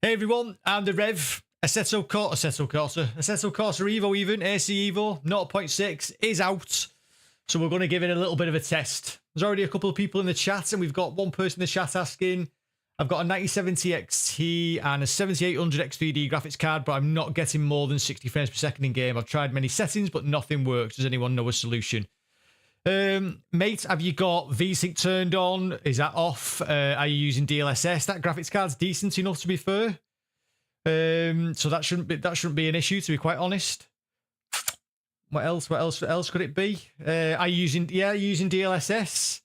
Hey everyone, I'm the Rev. Assetto Corsa EVO even, AC EVO 0.6 is out. So we're going to give it a little bit of a test. There's already a couple of people in the chat and we've got one person in the chat asking, I've got a 9070 XT and a 7800 X3D graphics card, but I'm not getting more than 60 frames per second in game. I've tried many settings, but nothing works. Does anyone know a solution? Mate, have you got VSync turned on? Is that off? Are you using DLSS? That graphics card's decent enough, to be fair. So that shouldn't be an issue, to be quite honest. What else could it be? Are you using DLSS?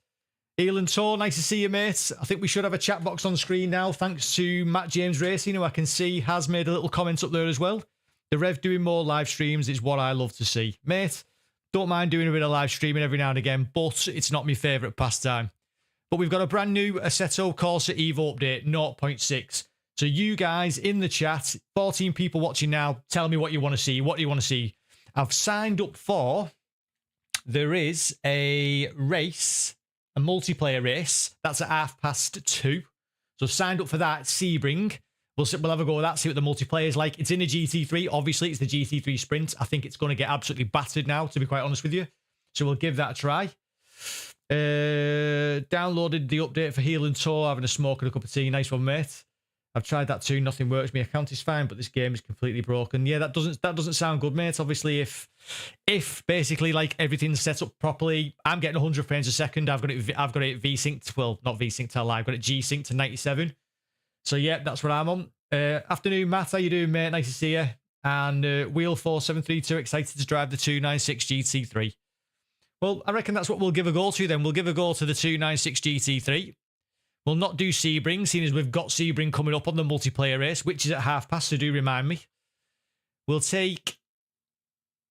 Elon Tor, nice to see you, mate. I think we should have a chat box on screen now, thanks to Matt James Racing, who I can see has made a little comment up there as well. The Rev doing more live streams is what I love to see. Mate, don't mind doing a bit of live streaming every now and again, but it's not my favourite pastime. But we've got a brand new Assetto Corsa EVO update, 0.6. So you guys in the chat, 14 people watching now, tell me what you want to see. What do you want to see? I've signed up for, there is a race, a multiplayer race. That's at 2:30. So signed up for that, Sebring. We'll have a go at that, see what the multiplayer is like. It's in a GT3. Obviously, it's the GT3 Sprint. I think it's going to get absolutely battered now, to be quite honest with you. So we'll give that a try. Downloaded the update for Heel and Toe, having a smoke and a cup of tea. Nice one, mate. I've tried that too. Nothing works. My account is fine, but this game is completely broken. Yeah, that doesn't sound good, mate. Obviously, if basically like everything's set up properly, I'm getting 100 frames a second. I've got it V-synced. Well, not V-synced to live. I've got it G-synced to 97. So yeah, that's what I'm on. Afternoon, Matt. How you doing, mate? Nice to see you. And Wheel4732, excited to drive the 296 GT3. Well, I reckon that's what we'll give a go to then. We'll give a go to the 296 GT3. We'll not do Sebring, seeing as we've got Sebring coming up on the multiplayer race, which is at 2:30, so do remind me. We'll take...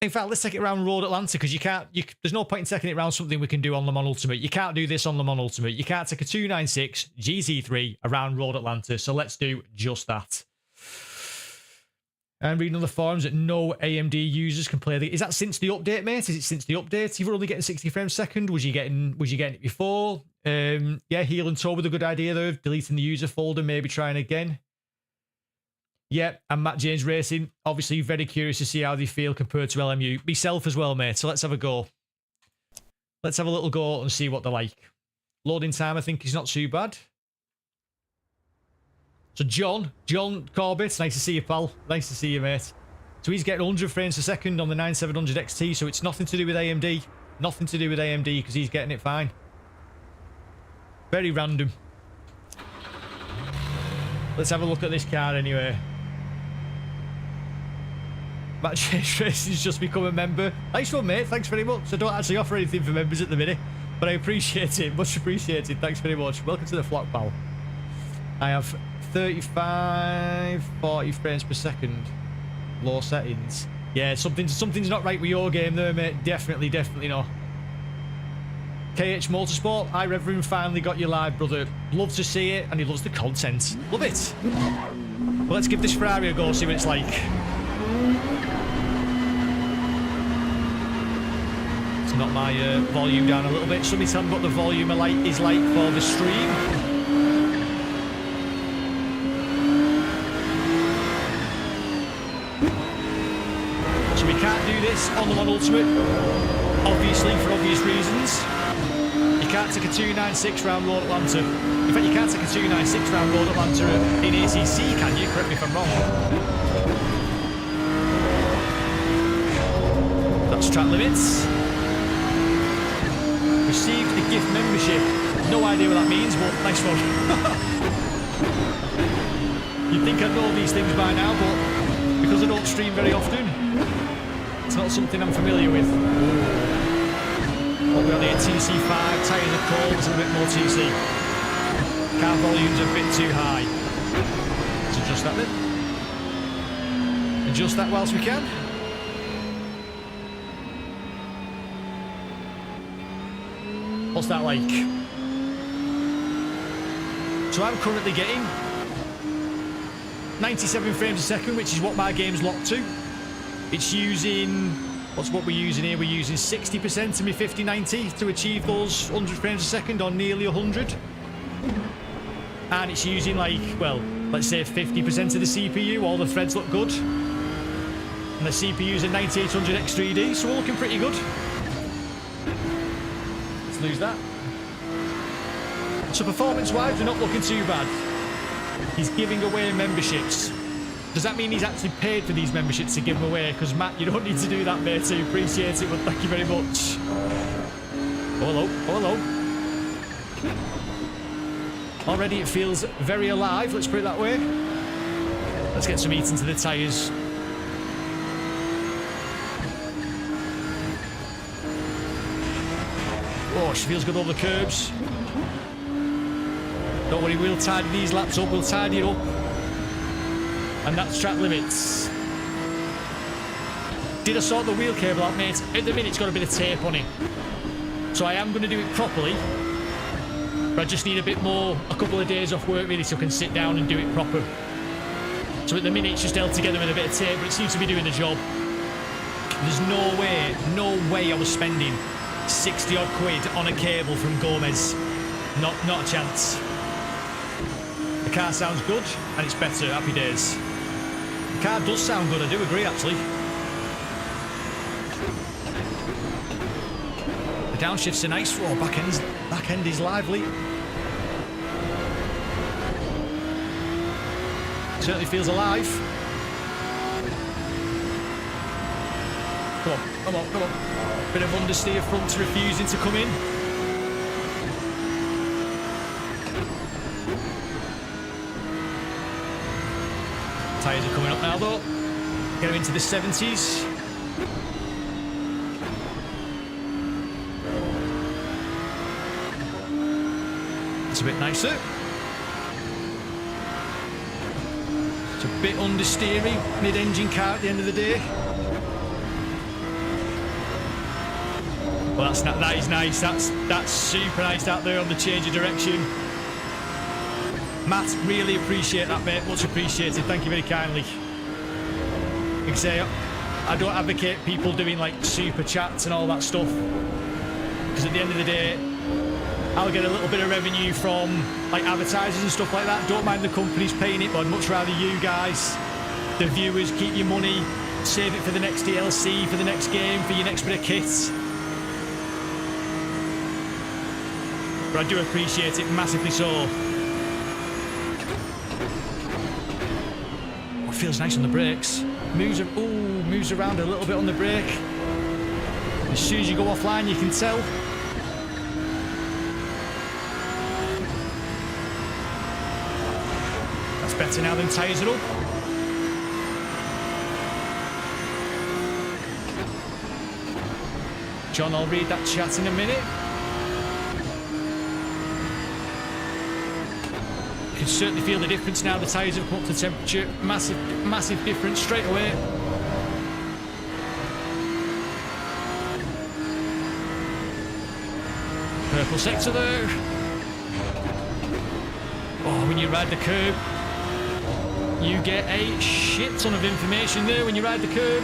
In fact, let's take it around Road Atlanta, because there's no point in taking it around something we can do on Le Mans Ultimate. You can't do this on Le Mans Ultimate. You can't take a 296 GT3 around Road Atlanta, so let's do just that. And reading on the forums that no AMD users can play the... Is that since the update, mate? Is it since the update? You were only getting 60 frames a second. Was you getting it before? Yeah, Heel and Toe with a good idea though, of deleting the user folder, maybe trying again. Yeah, and Matt James Racing, obviously very curious to see how they feel compared to LMU. Myself as well, mate. So let's have a go. Let's have a little go and see what they're like. Loading time, I think, is not too bad. So John Corbett, nice to see you, pal. Nice to see you, mate. So he's getting 100 frames a second on the 9700 XT, so it's nothing to do with AMD. Nothing to do with AMD, because he's getting it fine. Very random. Let's have a look at this car anyway. Matt James Racing's just become a member. Nice one, mate. Thanks very much. I don't actually offer anything for members at the minute, but I appreciate it. Much appreciated. Thanks very much. Welcome to the flock, pal. I have 35, 40 frames per second. Low settings. Yeah, something's not right with your game there, mate. Definitely not. KH Motorsport, hi Reverend, finally got you live, brother. Love to see it, and he loves the content. Love it. Well, let's give this Ferrari a go, see what it's like. Let's knock my volume down a little bit. Somebody tell me what the volume is like for the stream. So we can't do this on the One Ultimate, obviously, for obvious reasons. You can't take a 296 round Road Atlanta. In fact, you can't take a 296 round Road Atlanta in ACC, can you? Correct me if I'm wrong. That's track limits. Received a gift membership. No idea what that means, but nice one. You'd think I'd know these things by now, but because I don't stream very often, it's not something I'm familiar with. What we're on here, TC5, tyres are cold, there's a bit more TC. Car volume's a bit too high. Let's adjust that then. Adjust that whilst we can. What's that like? So I'm currently getting 97 frames a second, which is what my game's locked to. It's using... What's what we're using here? We're using 60% of my 5090 to achieve those 100 frames a second, or nearly 100. And it's using like, well, let's say 50% of the CPU, all the threads look good. And the CPU's a 9800X3D, so we're looking pretty good. Let's lose that. So performance-wise, we're not looking too bad. He's giving away memberships. Does that mean he's actually paid for these memberships to give them away? Because Matt, you don't need to do that, mate. I appreciate it, but thank you very much. Oh, hello. Oh, hello. Already it feels very alive, let's put it that way. Let's get some heat into the tyres. Oh, she feels good over the curbs. Don't worry, we'll tidy these laps up, we'll tidy it up. And that's track limits. Did I sort the wheel cable out, mate? At the minute it's got a bit of tape on it. So I am going to do it properly. But I just need a bit more, a couple of days off work really, so I can sit down and do it proper. So at the minute it's just held together with a bit of tape, but it seems to be doing the job. There's no way I was spending 60 odd quid on a cable from Gomez. Not a chance. The car sounds good and it's better. Happy days. The car does sound good, I do agree actually. The downshift's a nice one. Back end is lively. Certainly feels alive. Come on, come on, come on. Bit of understeer, front's refusing to come in. Tyres are coming up now though. Get them into the 70s. It's a bit nicer. It's a bit understeery, mid-engine car at the end of the day. Well, that is nice. That's super nice out there on the change of direction. Matt, really appreciate that, mate. Much appreciated. Thank you very kindly. Like I say, I don't advocate people doing like super chats and all that stuff, because at the end of the day, I'll get a little bit of revenue from like advertisers and stuff like that. Don't mind the companies paying it, but I'd much rather you guys, the viewers, keep your money, save it for the next DLC, for the next game, for your next bit of kit. But I do appreciate it massively so. Oh, it feels nice on the brakes. Moves around a little bit on the brake. As soon as you go offline, you can tell. That's better now than tyres it up. John, I'll read that chat in a minute. You can certainly feel the difference now. The tyres have come up to temperature. Massive difference straight away. Purple sector there. Oh, when you ride the curb, you get a shit ton of information there when you ride the curb.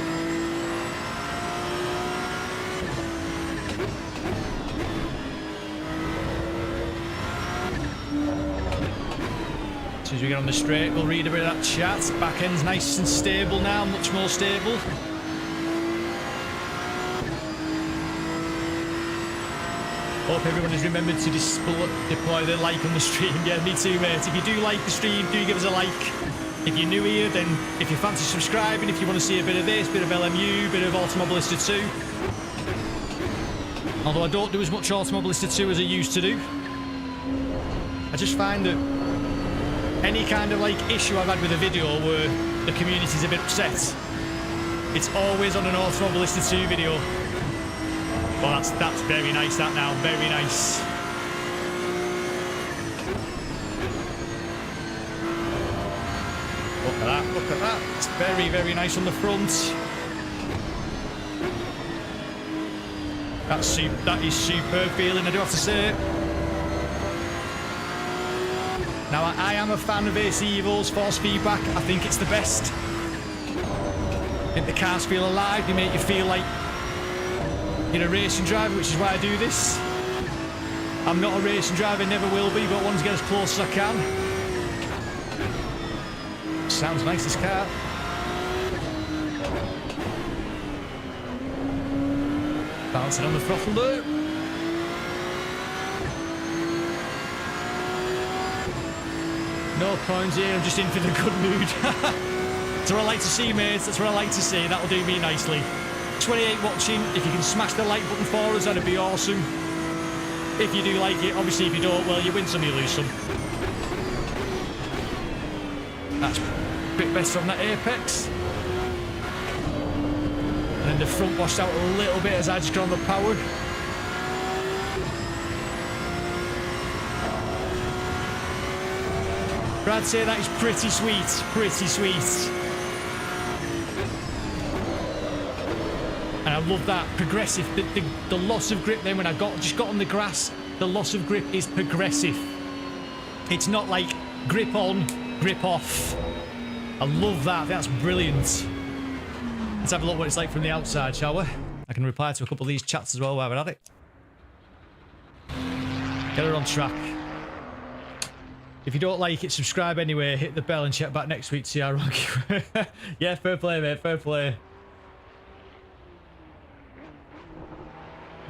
As soon as we get on the straight, we'll read a bit of that chat. Back end's nice and stable now, much more stable. Hope everyone has remembered to deploy their like on the stream. Yeah, me too, mate. If you do like the stream, do give us a like. If you're new here, then if you fancy subscribing, if you want to see a bit of this, bit of LMU, bit of Automobilista 2. Although I don't do as much Automobilista 2 as I used to do. I just find that any kind of like issue I've had with a video where the community's a bit upset, it's always on an Automobilista 2 video. Well, that's very nice, that now, very nice. Look at that, look at that. It's very, very nice on the front. That is superb feeling, I do have to say. Now, I am a fan of AC EVO's force feedback. I think it's the best. I think the cars feel alive, they make you feel like you're a racing driver, which is why I do this. I'm not a racing driver, never will be, but I want to get as close as I can. Sounds nice, this car. Bouncing on the throttle there. No points here, I'm just in for the good mood. That's what I like to see, mates. That's what I like to see. That'll do me nicely. 28 watching. If you can smash the like button for us, that'd be awesome. If you do like it, obviously if you don't, well, you win some, you lose some. That's a bit better on that apex. And then the front washed out a little bit as I just got on the power. But I'd say that is pretty sweet, pretty sweet. And I love that progressive, the loss of grip then when I just got on the grass, the loss of grip is progressive. It's not like grip on, grip off. I love that, that's brilliant. Let's have a look what it's like from the outside, shall we? I can reply to a couple of these chats as well while we're at it. Get her on track. If you don't like it, subscribe anyway, hit the bell and check back next week to see how wrong you were. Yeah, fair play, mate, fair play.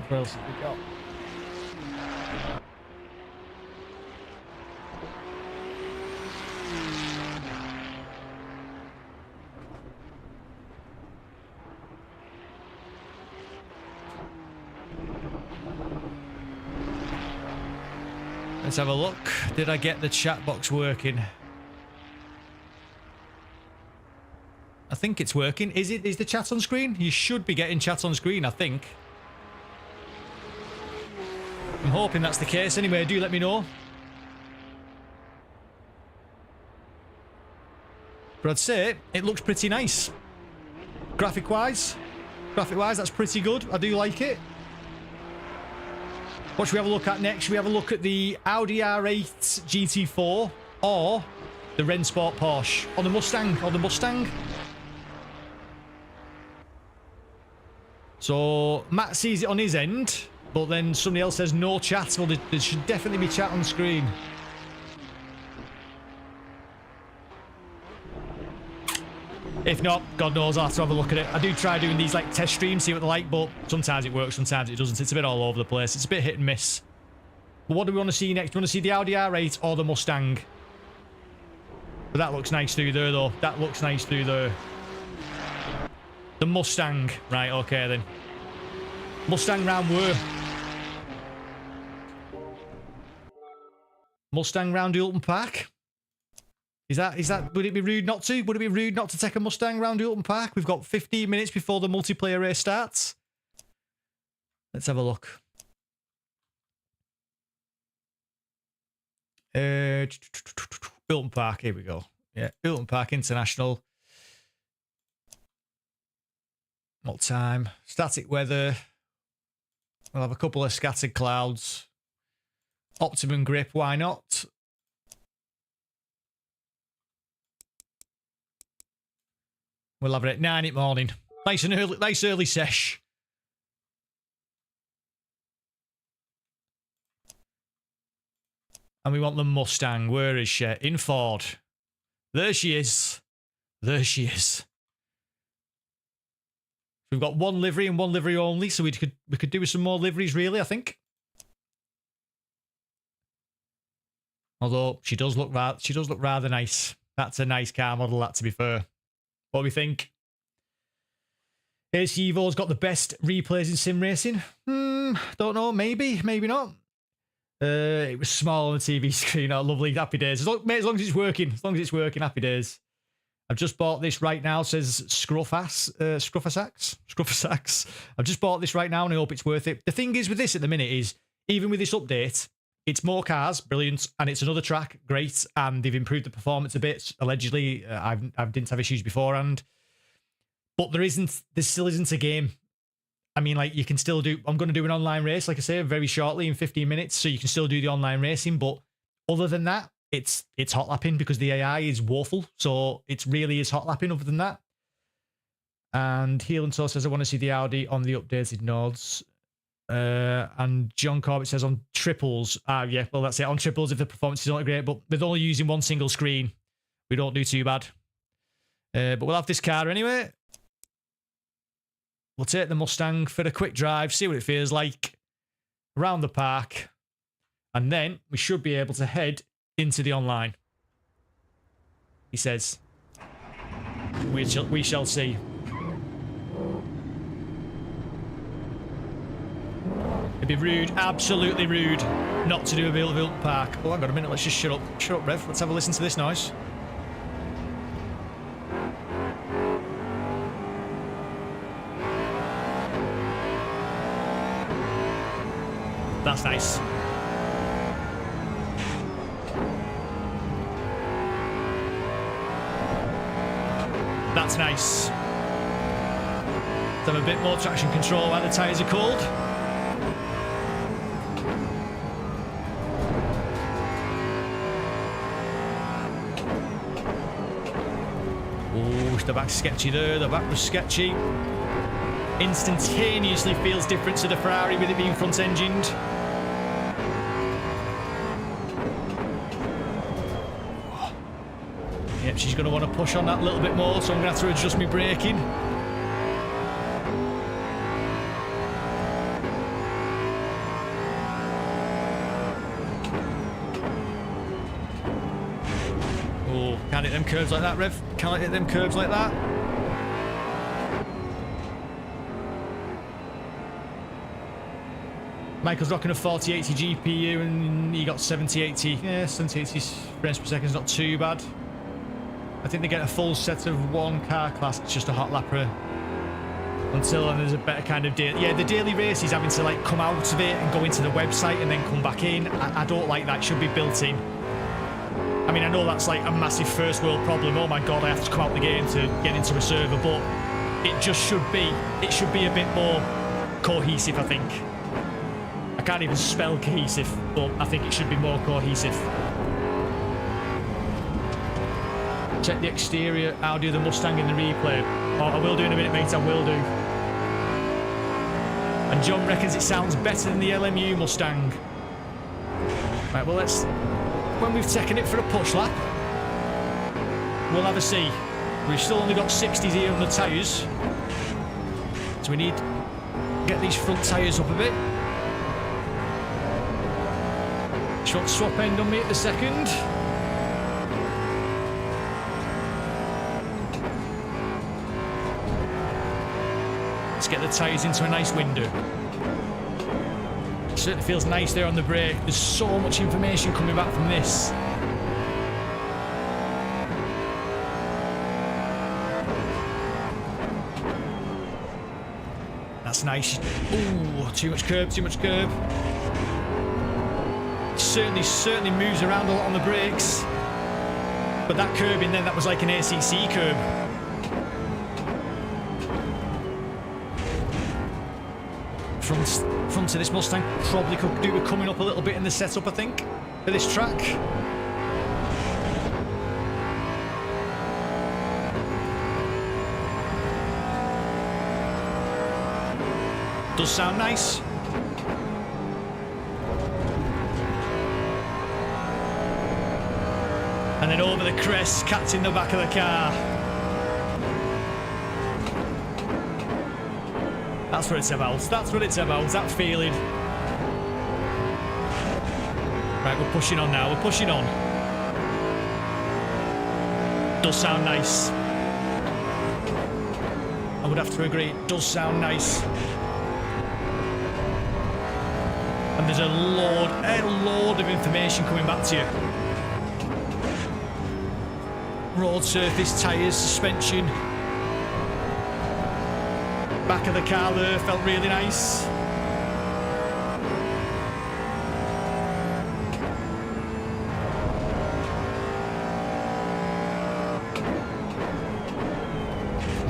What else have we got? Let's have a look. Did I get the chat box working? I think it's working. Is the chat on screen? You should be getting chat on screen, I think. I'm hoping that's the case. Anyway, do let me know. But I'd say it looks pretty nice. Graphic-wise, that's pretty good. I do like it. What should we have a look at next? Should we have a look at the Audi R8 GT4 or the Rennsport Porsche? Or the Mustang? So, Matt sees it on his end, but then somebody else says no chat. Well, there should definitely be chat on screen. If not, God knows, I'll have to have a look at it. I do try doing these like test streams, see what they're like, but sometimes it works, sometimes it doesn't. It's a bit all over the place. It's a bit hit and miss. But what do we want to see next? Do we want to see the Audi R8 or the Mustang? But that looks nice through there, though. That looks nice through there. The Mustang. Right, okay then. Mustang round where? Mustang round Ulton Park? Is that, would it be rude not to? Would it be rude not to take a Mustang round Ulton Park? We've got 15 minutes before the multiplayer race starts. Let's have a look. Ulton Park, here we go. Yeah, Ulton Park International. What time? Static weather. We'll have a couple of scattered clouds. Optimum grip, why not? We'll have it at 9 in the morning. Nice and early, nice early sesh. And we want the Mustang. Where is she? In Ford. There she is. There she is. We've got one livery and one livery only, so we could do with some more liveries, really, I think. Although she does look rather nice. That's a nice car model, that, to be fair. What do we think? AC Evo's got the best replays in sim racing. Don't know. Maybe, maybe not. It was small on the TV screen. Oh, lovely. Happy days. As long as it's working. As long as it's working. Happy days. I've just bought this right now. Says Scruffasax. I've just bought this right now and I hope it's worth it. The thing is with this at the minute is, even with this update, it's more cars, brilliant, and it's another track, great, and they've improved the performance a bit. Allegedly, I didn't have issues beforehand, but there still isn't a game. I mean, like, you can still do, I'm going to do an online race, like I say, very shortly in 15 minutes, so you can still do the online racing, but other than that, it's hot lapping because the AI is woeful, so it really is hot lapping other than that. And Heel and So says, I want to see the Audi on the updated nodes. And John Corbett says on triples, yeah, well, that's it. On triples, if the performance is not great, but they're only using one single screen, we don't do too bad. But we'll have this car anyway. We'll take the Mustang for a quick drive, see what it feels like around the park, and then we should be able to head into the online. He says, we shall see. It'd be rude, absolutely rude, not to do a Built Park. Oh, hang on a minute, let's just shut up. Shut up, Rev. Let's have a listen to this noise. That's nice. That's nice. Let's have a bit more traction control while the tyres are cold. Oh, the back's sketchy there. The back was sketchy. Instantaneously feels different to the Ferrari with it being front-engined. Yep, she's going to want to push on that a little bit more, so I'm going to have to adjust my braking. Oh, can't hit them curves like that, Rev. Can't hit them curves like that. Michael's rocking a 4080 GPU and he got 7080. Yeah, 7080 frames per second is not too bad. I think they get a full set of one car class. It's just a hot lapper until there's a better kind of deal. Yeah, the daily race is having to like come out of it and go into the website and then come back in. I don't like that. It should be built in. I mean, I know that's like a massive first world problem. Oh my God, I have to come out the game to get into a server, but it just should be. It should be a bit more cohesive, I think. I can't even spell cohesive, but I think it should be more cohesive. Check the exterior. I'll do the Mustang in the replay. Oh, I will do in a minute, mate. I will do. And John reckons it sounds better than the LMU Mustang. Right, well, let's... When we've taken it for a push lap, we'll have a see. We've still only got 60s here on the tyres. So we need to get these front tyres up a bit. Shot swap end on me at the second. Let's get the tyres into a nice window. It certainly feels nice there on the brake. There's so much information coming back from this. That's nice. Ooh, too much curb, too much curb. Certainly moves around a lot on the brakes. But that curbing then, that was like an ACC curb. Front to this Mustang probably could do with coming up a little bit in the setup, I think, for this track. Does sound nice. And then over the crest, cat's in the back of the car. That's what it's about. That's what it's about. That feeling. Right, we're pushing on now. We're pushing on. Does sound nice. I would have to agree. It does sound nice. And there's a load of information coming back to you. Road surface, tyres, suspension. Back of the car there felt really nice.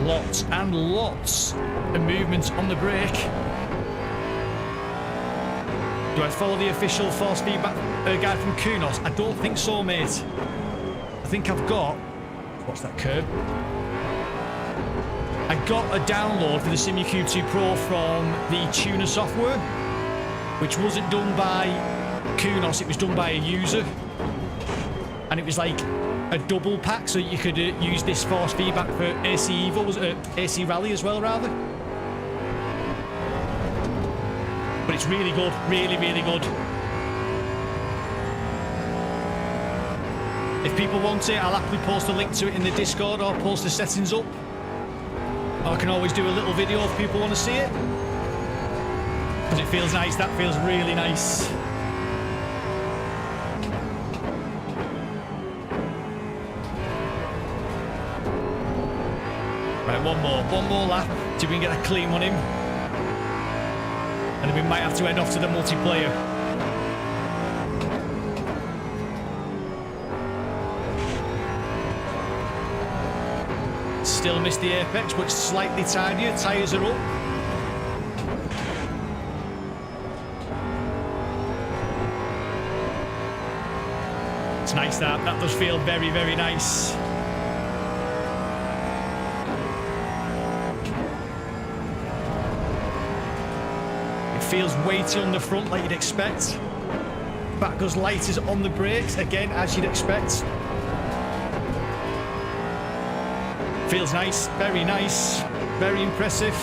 Lots and lots of movement on the brake. Do I follow the official force feedback guide from Kunos? I don't think so, mate. I think I've got... What's that curb? I got a download for the Simucube 2 Pro from the tuner software, which wasn't done by Kunos, it was done by a user. And it was like a double pack so you could use this force feedback for AC Evo, AC Rally as well, rather. But it's really good, really, really good. If people want it, I'll happily post a link to it in the Discord or post the settings up. I can always do a little video if people want to see it. Because it feels nice, that feels really nice. Right, one more lap, see if we can get a clean one in. And then we might have to head off to the multiplayer. Still missed the apex, but slightly tidier. Tyres are up. It's nice that. That does feel very, very nice. It feels weighty on the front like you'd expect. Back goes light as on the brakes, again, as you'd expect. Feels nice, very impressive.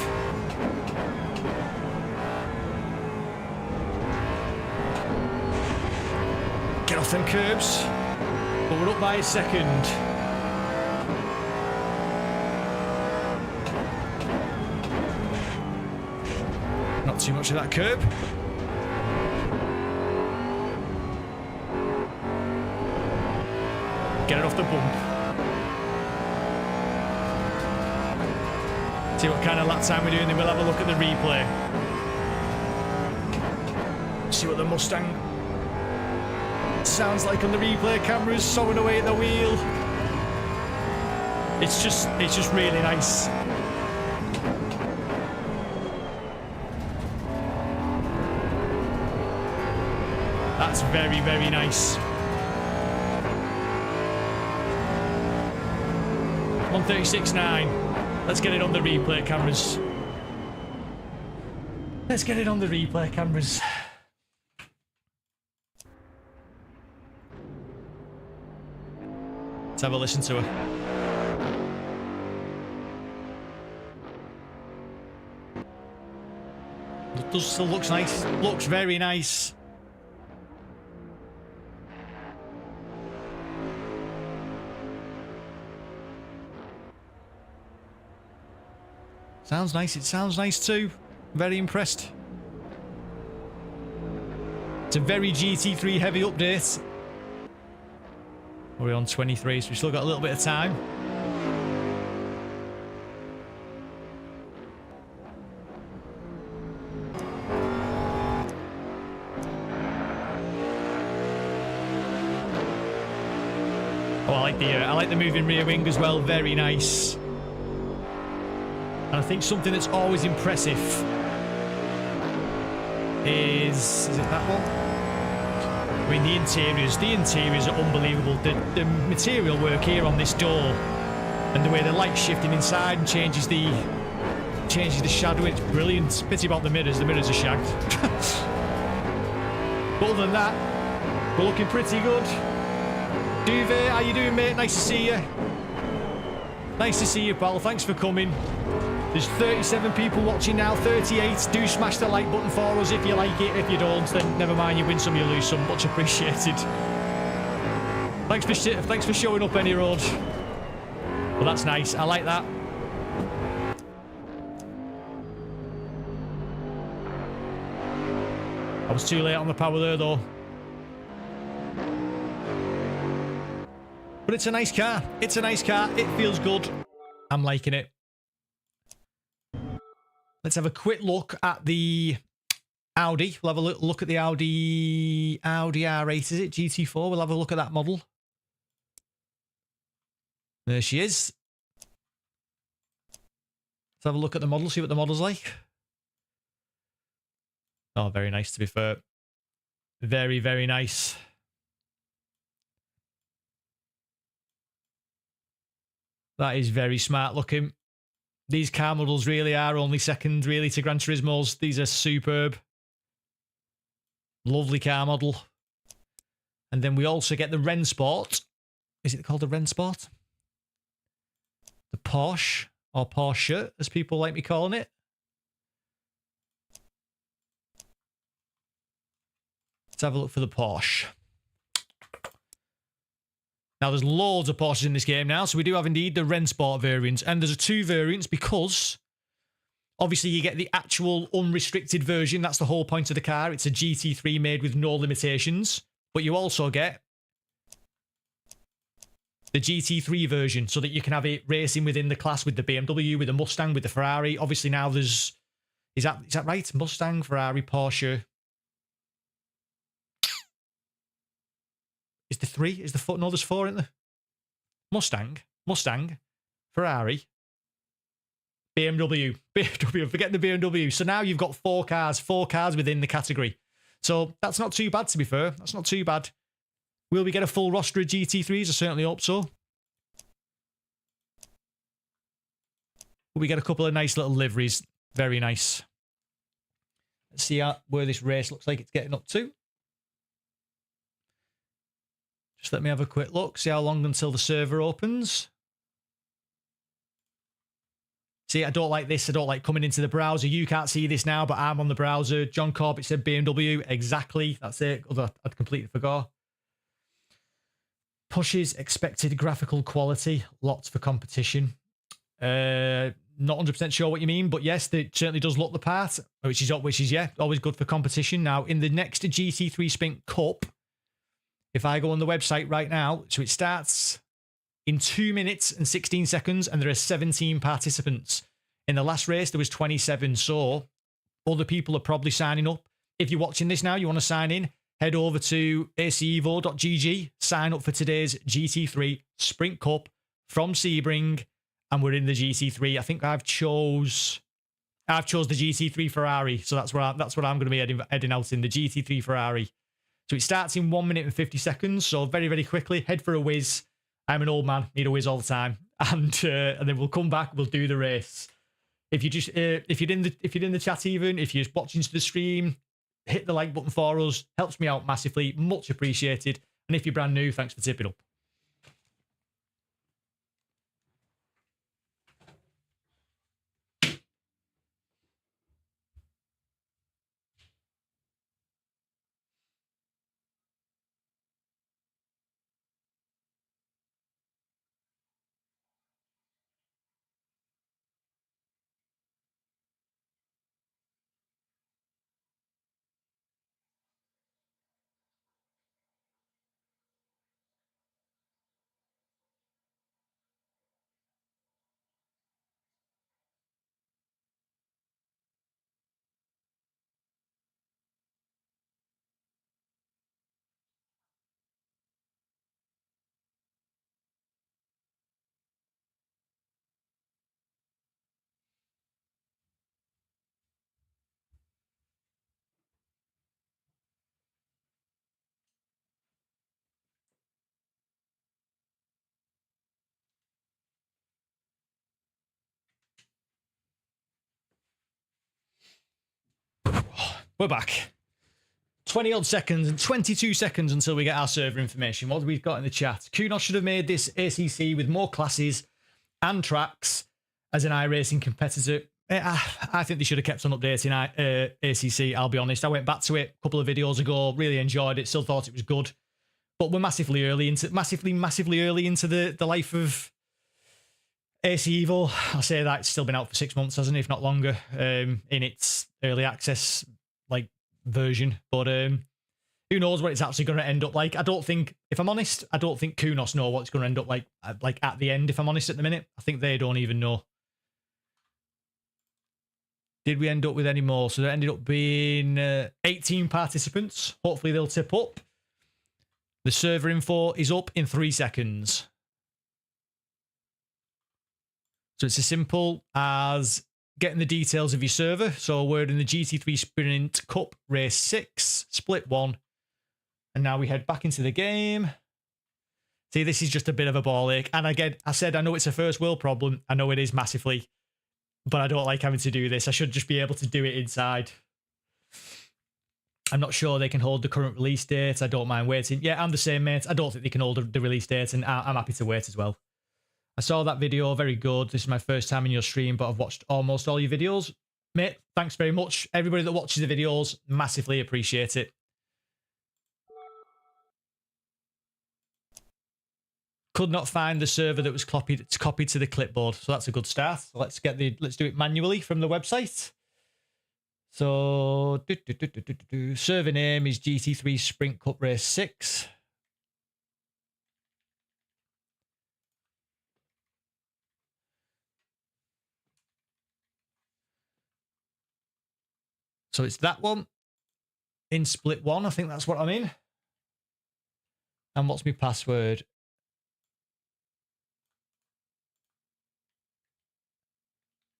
Get off them curbs, but we're up by a second. Not too much of that curb. Get it off the bump. See what kind of lap time we're doing, then we'll have a look at the replay. See what the Mustang sounds like on the replay cameras, sawing away at the wheel. It's just really nice. That's very, very nice. 136.9. Let's get it on the replay cameras. Let's get it on the replay cameras. Let's have a listen to her. It does still looks nice. Looks very nice. Sounds nice. It sounds nice too. Very impressed. It's a very GT3 heavy update. We're on 23, so we've still got a little bit of time. Oh, I like the moving rear wing as well. Very nice. And I think something that's always impressive is it that one? I mean, the interiors are unbelievable. The material work here on this door and the way the light's shifting inside and changes the shadow, it's brilliant. Pity about the mirrors are shagged. But other than that, we're looking pretty good. Duvet, how you doing, mate? Nice to see you. Nice to see you, pal. Thanks for coming. There's 37 people watching now, 38. Do smash the like button for us if you like it. If you don't, then never mind. You win some, you lose some. Much appreciated. Thanks for showing up any road. Well, that's nice. I like that. I was too late on the power there, though. But it's a nice car. It's a nice car. It feels good. I'm liking it. Let's have a quick look at the Audi. We'll have a look at the Audi R8, is it? GT4. We'll have a look at that model. There she is. Let's have a look at the model, see what the model's like. Oh, very nice, to be fair. Very, very nice. That is very smart looking. These car models really are only second, really, to Gran Turismo's. These are superb. Lovely car model. And then we also get the Rennsport is it called the Rennsport? The Porsche, or Porsche, as people like me calling it. Let's have a look for the Porsche. Now, there's loads of Porsches in this game now, so we do have indeed the Rennsport variants, and there's 2 variants because obviously you get the actual unrestricted version. That's the whole point of the car. It's a GT3 made with no limitations, but you also get the GT3 version so that you can have it racing within the class with the BMW, with the Mustang, with the Ferrari. Obviously now there's, is that right? Mustang, Ferrari, Porsche. Is there 3? Is there 4? No, there's 4, isn't there? Mustang, Ferrari, BMW, forget the BMW. So now you've got 4 cars within the category. So that's not too bad, to be fair. That's not too bad. Will we get a full roster of GT3s? I certainly hope so. Will we get a couple of nice little liveries? Very nice. Let's see where this race looks like it's getting up to. Just let me have a quick look. See how long until the server opens. See, I don't like this. I don't like coming into the browser. You can't see this now, but I'm on the browser. John Corbett said BMW. Exactly. That's it. Although I'd completely forgot. Pushes expected graphical quality. Lots for competition. Not 100% sure what you mean, but yes, it certainly does look the part, which is yeah, always good for competition. Now, in the next GT3 Sprint Cup, if I go on the website right now, so it starts in 2 minutes and 16 seconds, and there are 17 participants. In the last race, there was 27, so other people are probably signing up. If you're watching this now, you want to sign in, head over to acevo.gg, sign up for today's GT3 Sprint Cup from Sebring, and we're in the GT3. I think I've chose the GT3 Ferrari, so that's what I'm going to be heading out in, the GT3 Ferrari. So it starts in 1 minute and 50 seconds, so very, very quickly, head for a whiz. I'm an old man, need a whiz all the time, and then we'll come back, we'll do the race. If you just if you're in the chat, even if you're watching the stream, hit the like button for us, helps me out massively, much appreciated. And if you're brand new, thanks for tipping up. We're back. 20 odd seconds and 22 seconds until we get our server information. What have we got in the chat? Kunos should have made this ACC with more classes and tracks as an iRacing competitor. I think they should have kept on updating ACC, I'll be honest. I went back to it a couple of videos ago, really enjoyed it, still thought it was good. But we're massively early into the life of AC Evo. I'll say that it's still been out for 6 months, hasn't it, if not longer, in its early access version. But who knows what it's actually going to end up like. I don't think, if I'm honest, I don't think Kunos know what it's going to end up like at the end, if I'm honest, at the minute. I think they don't even know. Did we end up with any more? So there ended up being 18 participants. Hopefully they'll tip up. The server info is up in 3 seconds. So it's as simple as getting the details of your server. So we're in the GT3 Sprint Cup Race 6, Split 1. And now we head back into the game. See, this is just a bit of a ball ache. And again, I said, I know it's a first world problem. I know it is massively. But I don't like having to do this. I should just be able to do it inside. I'm not sure they can hold the current release date. I don't mind waiting. Yeah, I'm the same, mate. I don't think they can hold the release date, and I'm happy to wait as well. I saw that video, very good. This is my first time in your stream, but I've watched almost all your videos. Mate, thanks very much. Everybody that watches the videos, massively appreciate it. Could not find the server that was copied to the clipboard, so that's a good start. So let's do it manually from the website. So server name is GT3 Sprint Cup Race 6. So it's that one in split 1. I think that's what I'm in. And what's my password?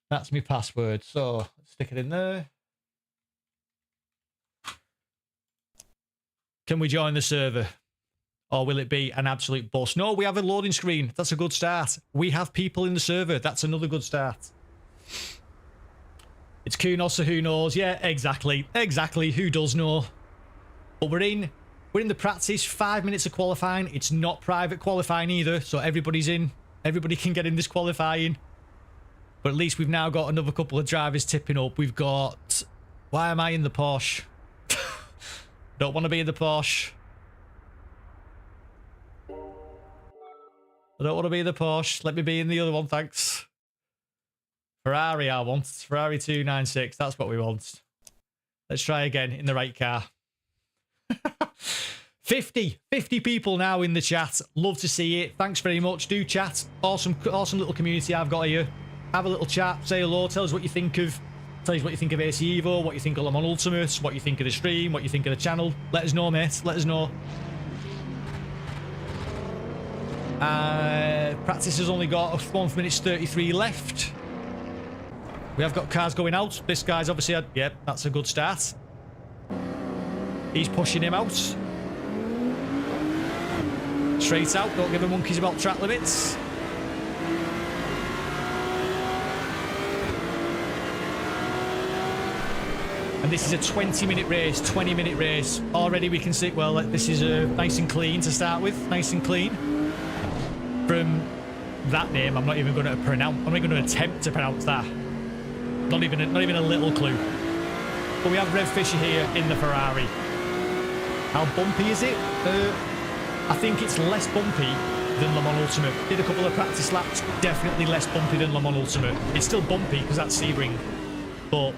That's my password. So let's stick it in there. Can we join the server? Or will it be an absolute bust? No, we have a loading screen. That's a good start. We have people in the server. That's another good start. It's Kunos, so who knows? Yeah, exactly. Exactly. Who does know? But we're in the practice. 5 minutes of qualifying. It's not private qualifying either. So everybody's in. Everybody can get in this qualifying. But at least we've now got another couple of drivers tipping up. We've got... Why am I in the Porsche? Don't want to be in the Porsche. I don't want to be in the Porsche. Let me be in the other one, thanks. Ferrari I want. Ferrari 296. That's what we want. Let's try again in the right car. 50 people now in the chat. Love to see it. Thanks very much. Do chat. Awesome little community I've got here. Have a little chat. Say hello. Tell us what you think of. Tell us what you think of AC Evo. What you think of Le Mans Ultimate. What you think of the stream. What you think of the channel. Let us know, mate. Let us know. Practice has only got 1 minute 33 left. We have got cars going out. This guy's obviously had... Yep, that's a good start. He's pushing him out. Straight out. Don't give a monkeys about track limits. And this is a 20-minute race, 20-minute race. Already we can see... Well, this is nice and clean to start with. Nice and clean. From that name, I'm not even going to pronounce... I'm not even going to attempt to pronounce that. Not even a little clue. But we have Rev Fisher here in the Ferrari. How bumpy is it? I think it's less bumpy than Le Mans Ultimate. Did a couple of practice laps. Definitely less bumpy than Le Mans Ultimate. It's still bumpy because that's Sebring. But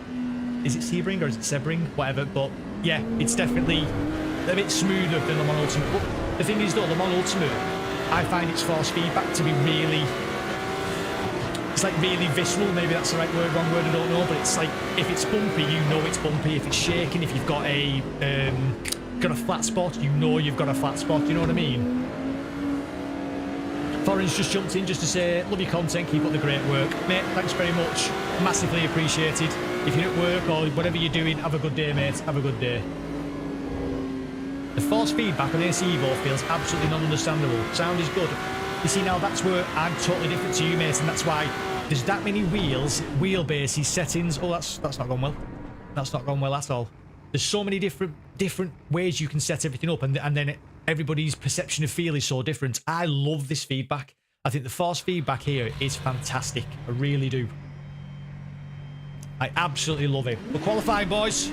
is it Sebring or is it Sebring? Whatever. But yeah, it's definitely a bit smoother than Le Mans Ultimate. But the thing is though, Le Mans Ultimate, I find its force feedback to be really... It's like really visceral, maybe that's the right word, wrong word, I don't know, but it's like, if it's bumpy, you know it's bumpy. If it's shaking, if you've got a flat spot, you know you've got a flat spot, you know what I mean? Foreign's just jumped in just to say, love your content, keep up the great work. Mate, thanks very much, massively appreciated. If you're at work or whatever you're doing, have a good day, mate, have a good day. The force feedback on AC Evo feels absolutely non-understandable. Sound is good. You see, now that's where I'm totally different to you, mate, and that's why there's that many wheels, wheelbases, settings. Oh, that's not gone well. That's not gone well at all. There's so many different ways you can set everything up, and then everybody's perception of feel is so different. I love this feedback. I think the force feedback here is fantastic. I really do. I absolutely love it. We're qualifying, boys.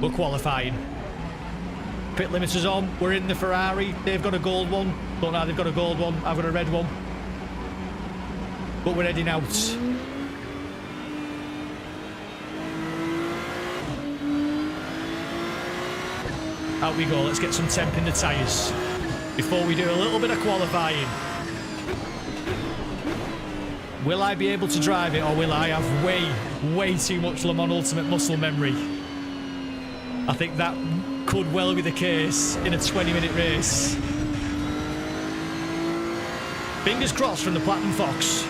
We're qualifying. Pit limiters on. We're in the Ferrari. They've got a gold one. Don't know, they've got a gold one. I've got a red one. But we're heading out. Out we go. Let's get some temp in the tyres before we do a little bit of qualifying. Will I be able to drive it, or will I have way too much Le Mans Ultimate muscle memory? I think that could well be the case in a 20-minute race. Fingers crossed from the Platinum Fox.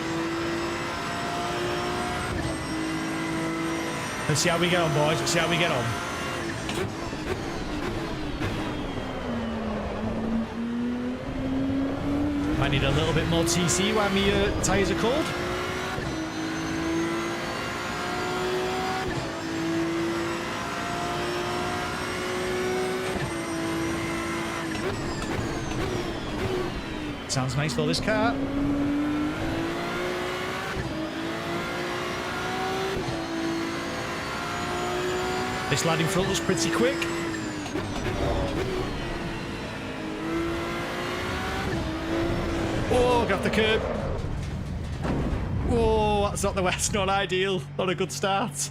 Let's see how we get on, boys. Let's see how we get on. Might need a little bit more TC while my tyres are cold. Sounds nice though, this car. This lad in front was pretty quick. Oh, got off the curb. Oh, that's not ideal. Not a good start.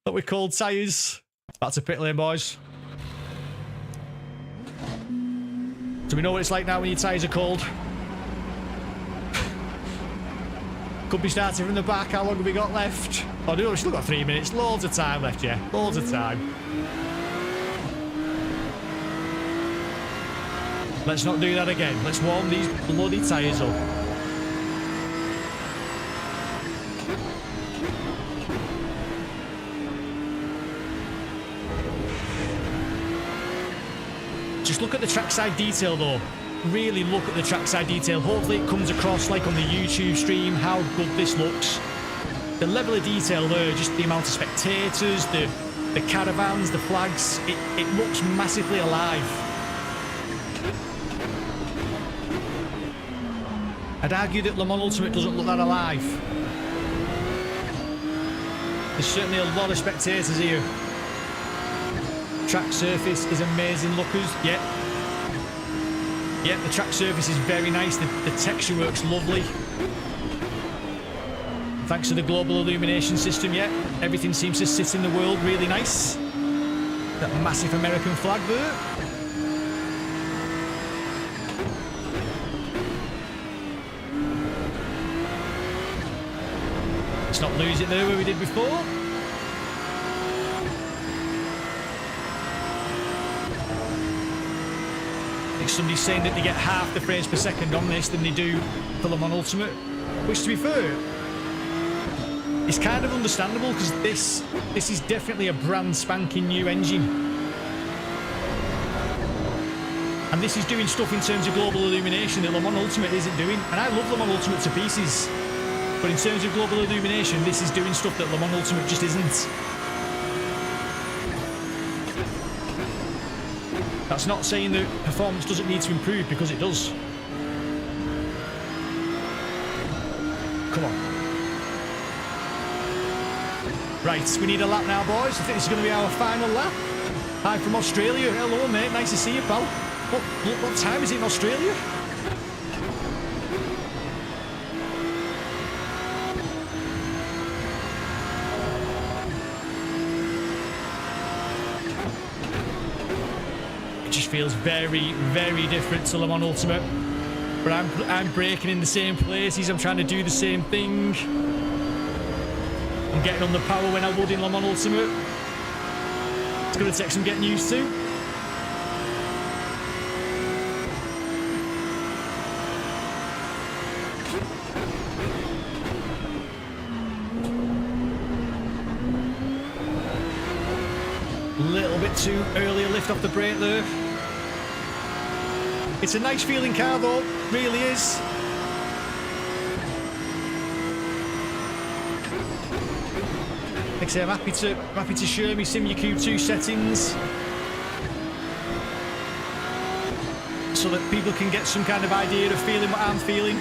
But we called tyres. That's a pit lane, boys. Do we know what it's like now when your tyres are cold? Could be starting from the back. How long have we got left? Oh no, we've still got 3 minutes. Loads of time left, yeah. Loads of time. Let's not do that again. Let's warm these bloody tyres up. Just look at the trackside detail though. Really look at the trackside detail. Hopefully it comes across like on the YouTube stream how good this looks. The level of detail there, just the amount of spectators, the caravans, the flags, it looks massively alive. I'd argue that Le Mans Ultimate doesn't look that alive. There's certainly a lot of spectators here. Track surface is amazing lookers. Yeah, the track surface is very nice. The texture works lovely. Thanks to the global illumination system, yeah, everything seems to sit in the world really nice. That massive American flag there. Let's not lose it there where we did before. I think somebody's saying that they get half the frames per second on this than they do for Le Mans Ultimate, which, to be fair, it's kind of understandable because this is definitely a brand spanking new engine. And this is doing stuff in terms of global illumination that Le Mans Ultimate isn't doing. And I love Le Mans Ultimate to pieces. But in terms of global illumination, this is doing stuff that Le Mans Ultimate just isn't. That's not saying that performance doesn't need to improve, because it does. Come on. Right, we need a lap now, boys. I think this is going to be our final lap. Hi from Australia. Hello, mate. Nice to see you, pal. What time is it in Australia? It just feels very, very different to Le Mans Ultimate. But I'm braking in the same places. I'm trying to do the same thing. I'm getting on the power when I would in Le Mans Ultimate. It's going to take some getting used to. A little bit too early a lift off the brake there. It's a nice feeling car though, really is. Like I say, I'm happy to share my Simucube 2 settings so that people can get some kind of idea of feeling what I'm feeling.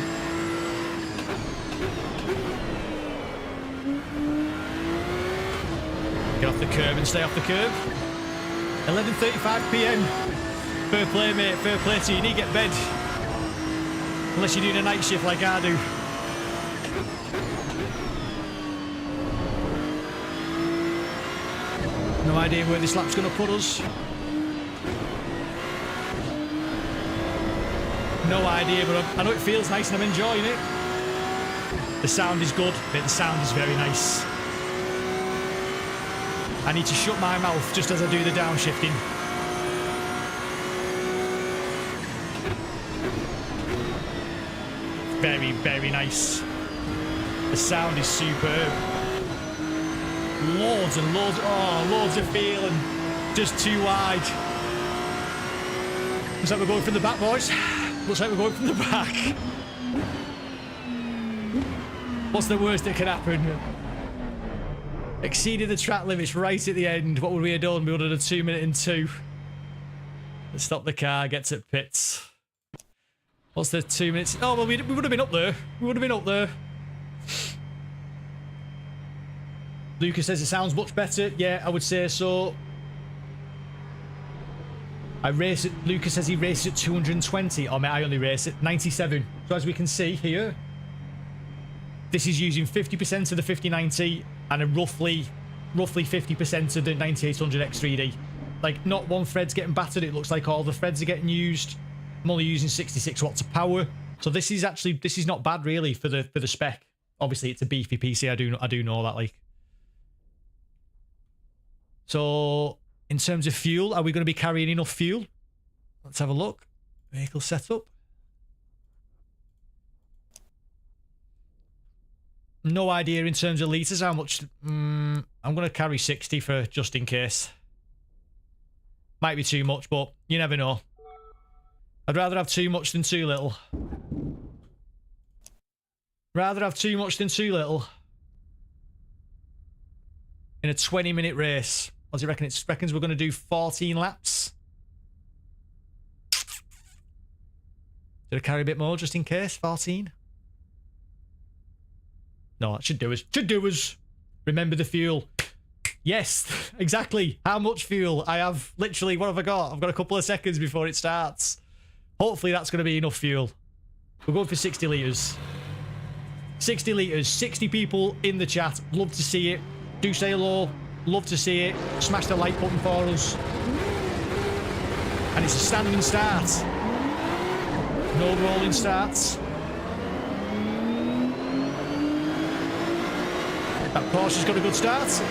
Get off the curb and stay off the curb. 11:35 PM. Fair play, mate. Fair play to you. You need to get bed. Unless you're doing a night shift like I do. No idea where this lap's going to put us. No idea, but I know it feels nice and I'm enjoying it. The sound is good, but the sound is very nice. I need to shut my mouth just as I do the downshifting. Very, very nice. The sound is superb. Loads and loads, loads of feel and just too wide. Looks like we're going from the back, boys. Looks like we're going from the back. What's the worst that can happen? Exceeded the track limits right at the end. What would we have done? We would have done a 2 minute and 2. Let's stop the car, get to pits. What's the 2 minutes? Oh, well, we would have been up there. We would have been up there. Lucas says it sounds much better. Yeah, I would say so. I race it. Lucas says he races at 220. Oh, mate, I only race at 97. So as we can see here, this is using 50% of the 5090 and a roughly 50% of the 9800 X3D. Like, not one thread's getting battered. It looks like all the threads are getting used. I'm only using 66 watts of power. So this is not bad really for the spec. Obviously, it's a beefy PC. I do know that, like. So, in terms of fuel, are we going to be carrying enough fuel? Let's have a look. Vehicle setup. No idea in terms of litres how much. I'm going to carry 60 for just in case. Might be too much, but you never know. I'd rather have too much than too little. Rather have too much than too little. In a 20-minute race. What do you reckon? It reckons we're going to do 14 laps. Did I carry a bit more just in case? 14? No, that should do us. Should do us. Remember the fuel. Yes, exactly. How much fuel? I have literally, what have I got? I've got a couple of seconds before it starts. Hopefully that's going to be enough fuel. We're going for 60 litres. 60 litres. 60 people in the chat. Love to see it. Do say hello. Love to see it. Smash the like button for us. And it's a standing start. No rolling starts. That Porsche's got a good start.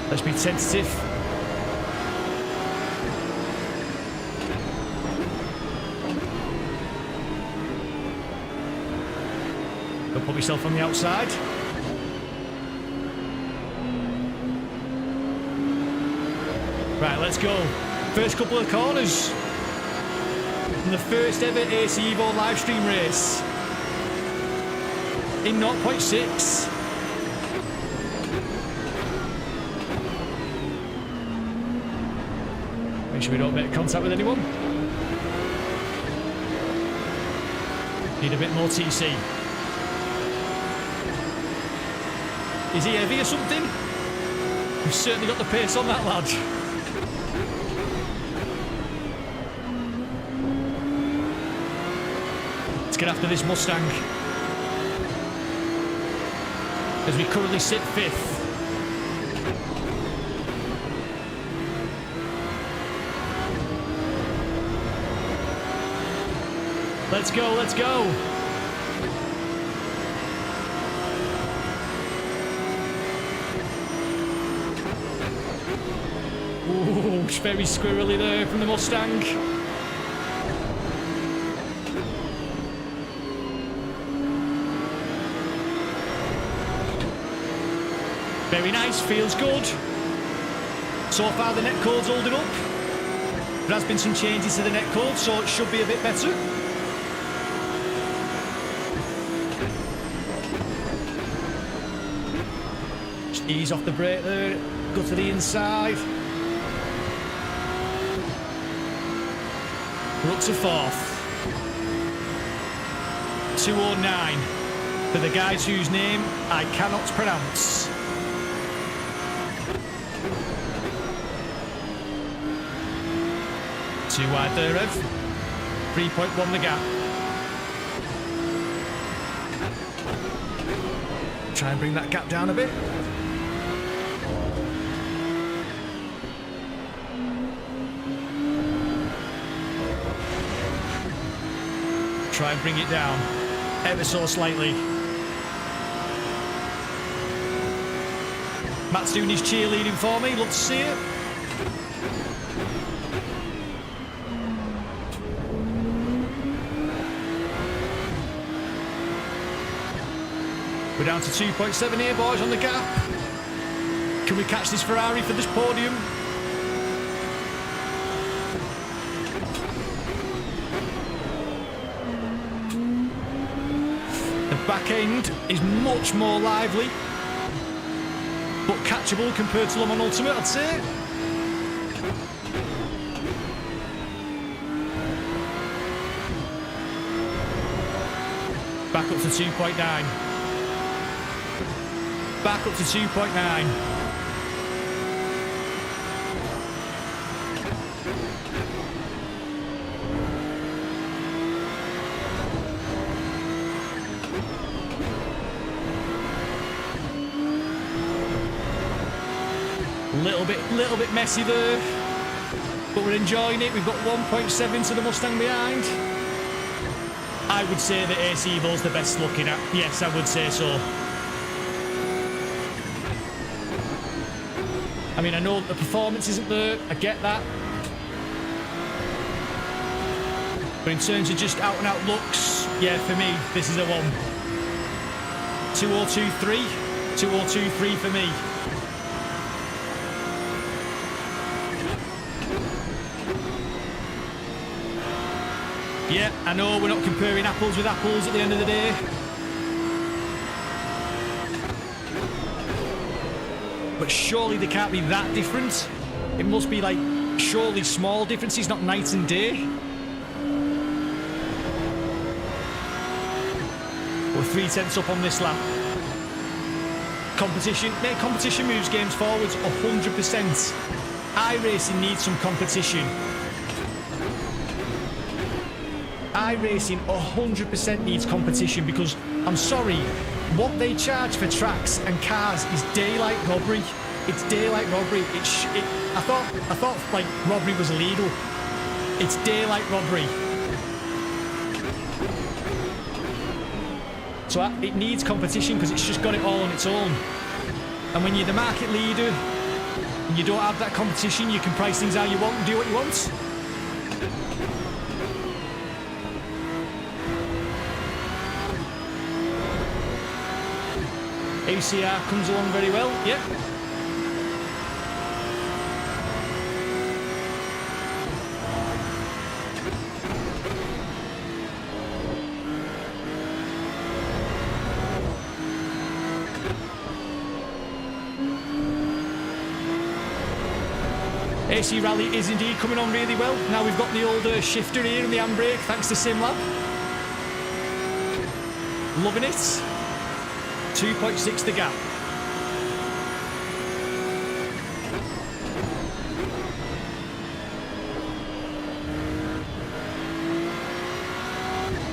Let's be tentative. Don't put myself on the outside. Right, let's go. First couple of corners. And the first ever AC EVO live stream race. In 0.6. Make sure we don't make contact with anyone. Need a bit more TC. Is he heavy or something? We've certainly got the pace on that lad. Let's get after this Mustang. As we currently sit 5th. Let's go, let's go. Ooh, it's very squirrely there from the Mustang. Very nice, feels good. So far the netcode's holding up. There has been some changes to the netcode, so it should be a bit better. Just ease off the brake there, go to the inside. We're up to 4th. 209 for the guys whose name I cannot pronounce. Too wide there, Rev. 3.1 the gap. Try and bring that gap down a bit. Try and bring it down ever so slightly. Matt's doing his cheerleading for me. Love to see it. We're down to 2.7 here, boys, on the gap. Can we catch this Ferrari for this podium? The back end is much more lively, but catchable compared to Le Mans Ultimate, I'd say. Back up to 2.9. Back up to 2.9. Little bit messy there, but we're enjoying it. We've got 1.7 to the Mustang behind. I would say that AC Evo's the best looking at. Yes, I would say so. I mean, I know the performance isn't there. I get that. But in terms of just out and out looks, yeah, for me, this is a 1. 2023. 2023 for me. Yeah, I know we're not comparing apples with apples at the end of the day. But surely they can't be that different. It must be like, surely small differences, not night and day. We're 3/10 up on this lap. Competition, mate, competition moves games forwards 100%. iRacing needs some competition. iRacing 100% needs competition because, I'm sorry, what they charge for tracks and cars is daylight robbery. It's daylight robbery. I thought like robbery was illegal. It's daylight robbery. So it needs competition because it's just got it all on its own. And when you're the market leader and you don't have that competition, you can price things how you want and do what you want. ACR comes along very well, yep. AC Rally is indeed coming on really well. Now we've got the old shifter here and the handbrake, thanks to SimLab. Loving it. 2.6 the gap.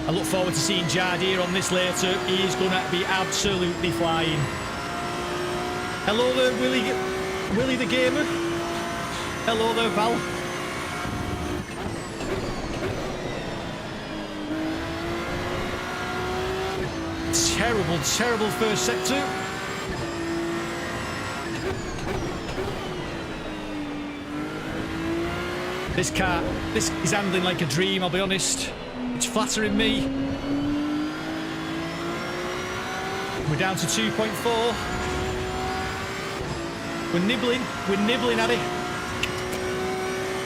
I look forward to seeing Jard here on this later. He is going to be absolutely flying. Hello there, Willie the Gamer. Hello there, pal. Terrible first sector. This car, this is handling like a dream, I'll be honest. It's flattering me. We're down to 2.4. We're nibbling at it.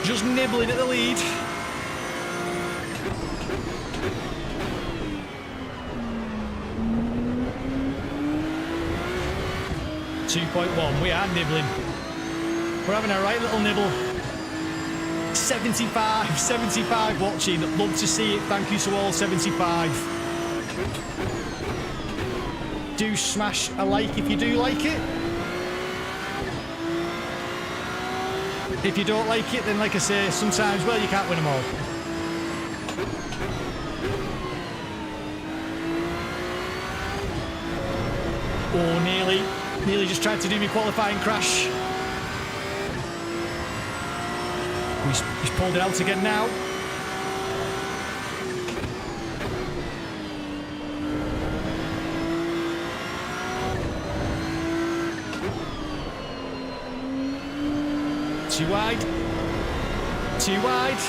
Just nibbling at the lead. 2.1, we are nibbling. We're having a right little nibble. 75 watching. Love to see it. Thank you to all 75. Do smash a like if you do like it. If you don't like it, then like I say, sometimes, well, you can't win them all. Oh, nearly just tried to do me qualifying crash. He's pulled it out again now. Too wide. Too wide.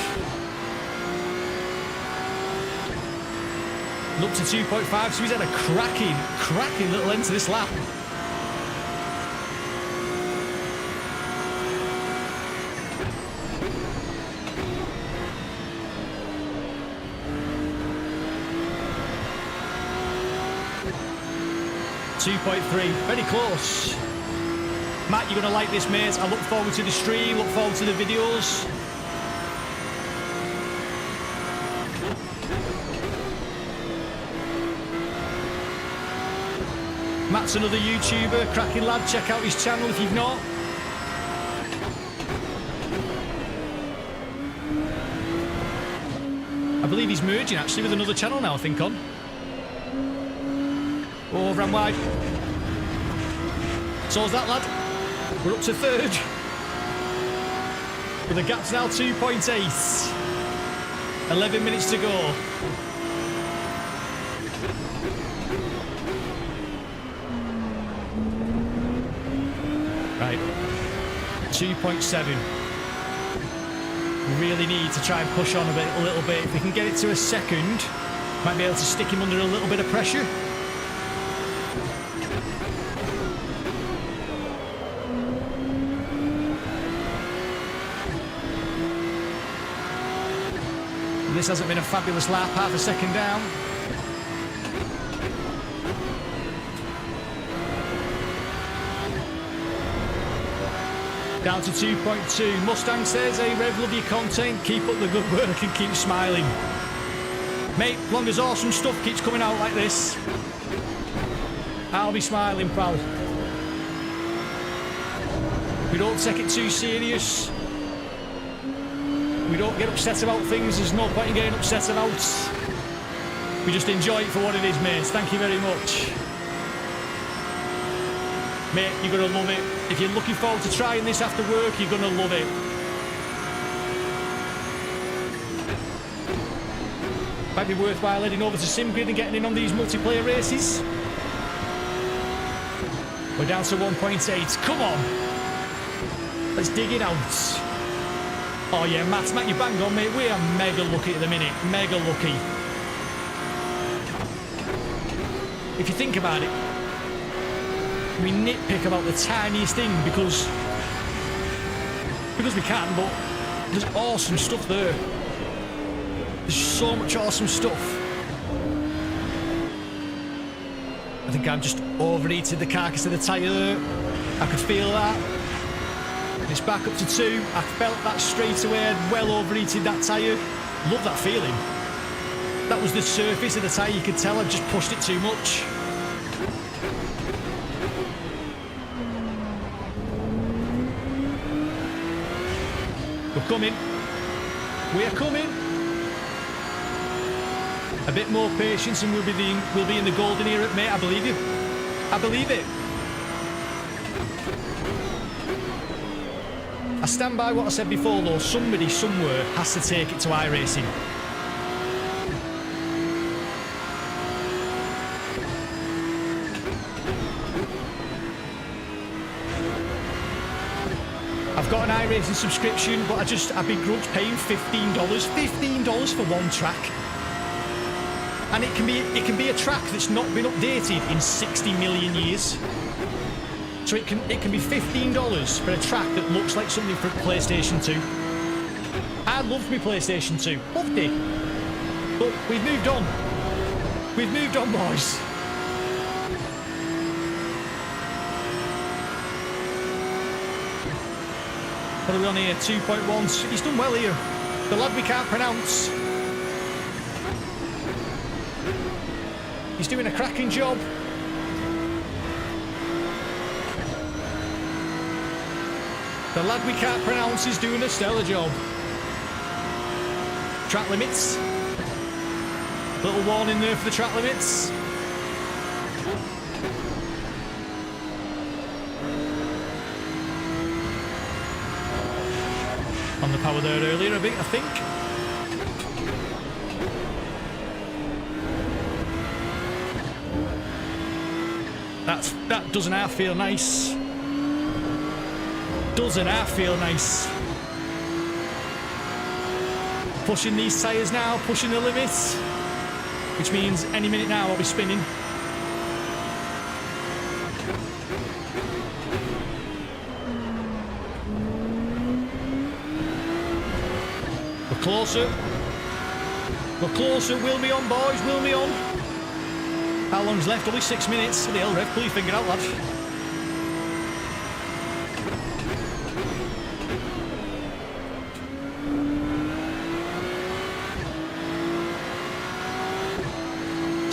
Up to 2.5, so he's had a cracking little end to this lap. .3, very close. Matt, you're going to like this, mate. I look forward to the stream, look forward to the videos. Matt's another YouTuber, cracking lad. Check out his channel if you've not. I believe he's merging actually with another channel now, I think on. Oh, ran wide. So's that lad. We're up to third. But the gap's now 2.8. 11 minutes to go. Right. 2.7. We really need to try and push on a little bit. If we can get it to a second, might be able to stick him under a little bit of pressure. This hasn't been a fabulous lap, half a second down. Down to 2.2. Mustang says, hey Rev, love your content, keep up the good work and keep smiling. Mate, as long as awesome stuff keeps coming out like this, I'll be smiling, pal. We don't take it too serious. We don't get upset about things. There's no point in getting upset about. We just enjoy it for what it is, mate. Thank you very much. Mate, you're going to love it. If you're looking forward to trying this after work, you're going to love it. Might be worthwhile heading over to Simucube and getting in on these multiplayer races. We're down to 1.8. Come on. Let's dig it out. Oh yeah, Matt, you bang on, mate. We are mega lucky at the minute. Mega lucky. If you think about it, we nitpick about the tiniest thing because we can, but there's awesome stuff there. There's so much awesome stuff. I think I've just overheated the carcass of the tyre there. I could feel that. It's back up to 2. I felt that straight away. I'd well overheated that tyre. Love that feeling. That was the surface of the tyre. You could tell I'd just pushed it too much. We're coming. We are coming. A bit more patience and we'll be in the golden era, mate. I believe you. I believe it. I stand by what I said before though, somebody somewhere has to take it to iRacing. I've got an iRacing subscription, but I begrudge paying $15. $15 for one track. And it can be a track that's not been updated in 60 million years. So it can be $15 for a track that looks like something from PlayStation 2. I loved my PlayStation 2, loved it. But we've moved on. We've moved on, boys. What are we on here? 2.1. He's done well here. The lad we can't pronounce. He's doing a cracking job. The lad we can't pronounce is doing a stellar job. Track limits. Little warning there for the track limits. On the power there earlier a bit, I think. That doesn't half feel nice. Doesn't half feel nice. Pushing these tyres now, pushing the limits, which means any minute now I'll be spinning. We're closer. We're closer. We'll be on, boys. We'll be on. How long's left? Only 6 minutes. The hell, Rev, pull your finger out, lad.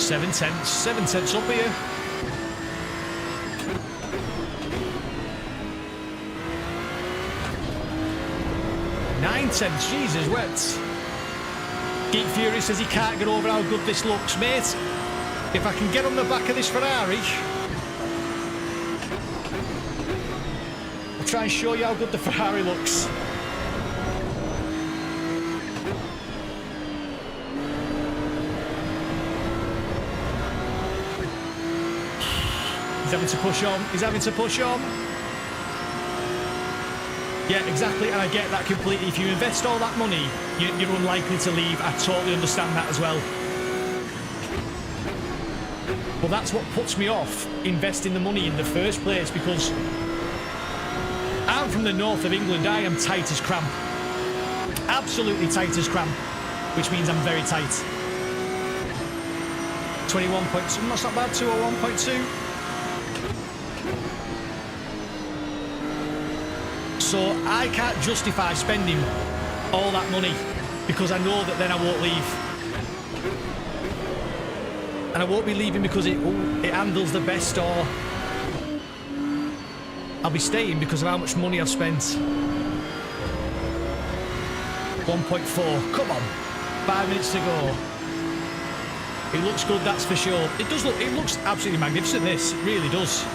7 tenths. 7 tenths up here. Tenths, Jesus, wet. Geek Fury says he can't get over how good this looks, mate. If I can get on the back of this Ferrari, I'll try and show you how good the Ferrari looks. He's having to push on. He's having to push on. Yeah, exactly, and I get that completely. If you invest all that money, you're unlikely to leave. I totally understand that as well. But that's what puts me off investing the money in the first place, because I'm from the north of England. I am tight as cramp. Absolutely tight as cramp, which means I'm very tight. 21.2, that's not bad, 201.2. So I can't justify spending all that money because I know that then I won't leave. And I won't be leaving because it handles the best, or I'll be staying because of how much money I've spent. 1.4, come on, 5 minutes to go. It looks good, that's for sure. It does look, it looks absolutely magnificent, this, it really does.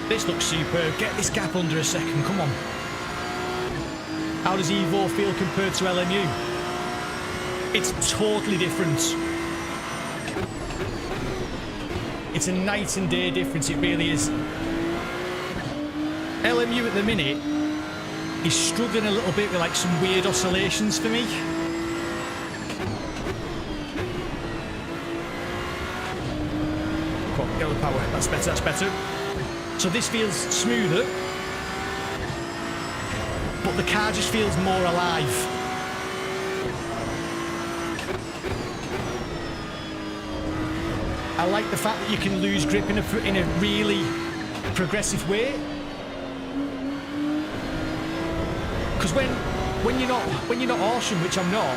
This looks superb. Get this gap under a second, come on. How does EVO feel compared to LMU? It's totally different. It's a night and day difference, it really is. LMU at the minute is struggling a little bit with like some weird oscillations for me. Come on, get the power. That's better, that's better. So this feels smoother, but the car just feels more alive. I like the fact that you can lose grip in a really progressive way. Because when you're not awesome, which I'm not,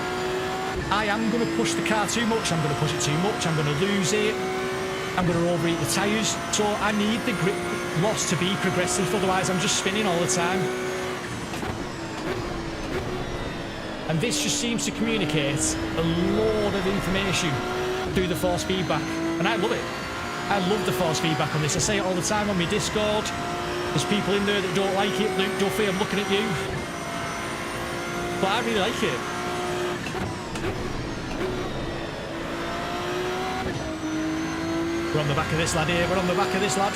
I am going to push the car too much. I'm going to push it too much. I'm going to lose it. I'm going to overheat the tyres. So I need the grip loss to be progressive, otherwise I'm just spinning all the time. And this just seems to communicate a lot of information through the force feedback, and I love it. I love the force feedback on this. I say it all the time on my Discord. There's people in there that don't like it. Luke Duffy, I'm looking at you. But I really like it. We're on the back of this lad here. We're on the back of this lad.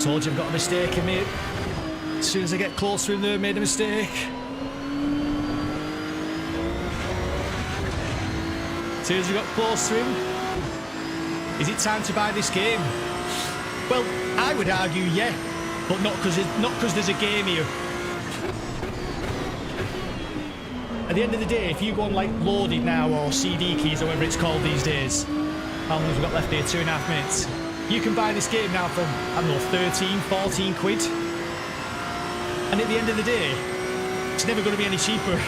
Told you I've got a mistake in me. As soon as I get close to him there, made a mistake. As soon as we got close to him. Is it time to buy this game? Well, I would argue yeah, but not because there's a game here. At the end of the day, if you go on like Loaded now or CD keys or whatever it's called these days, how long have we got left here? 2.5 minutes. You can buy this game now for, I don't know, 13, 14 quid. And at the end of the day, it's never going to be any cheaper.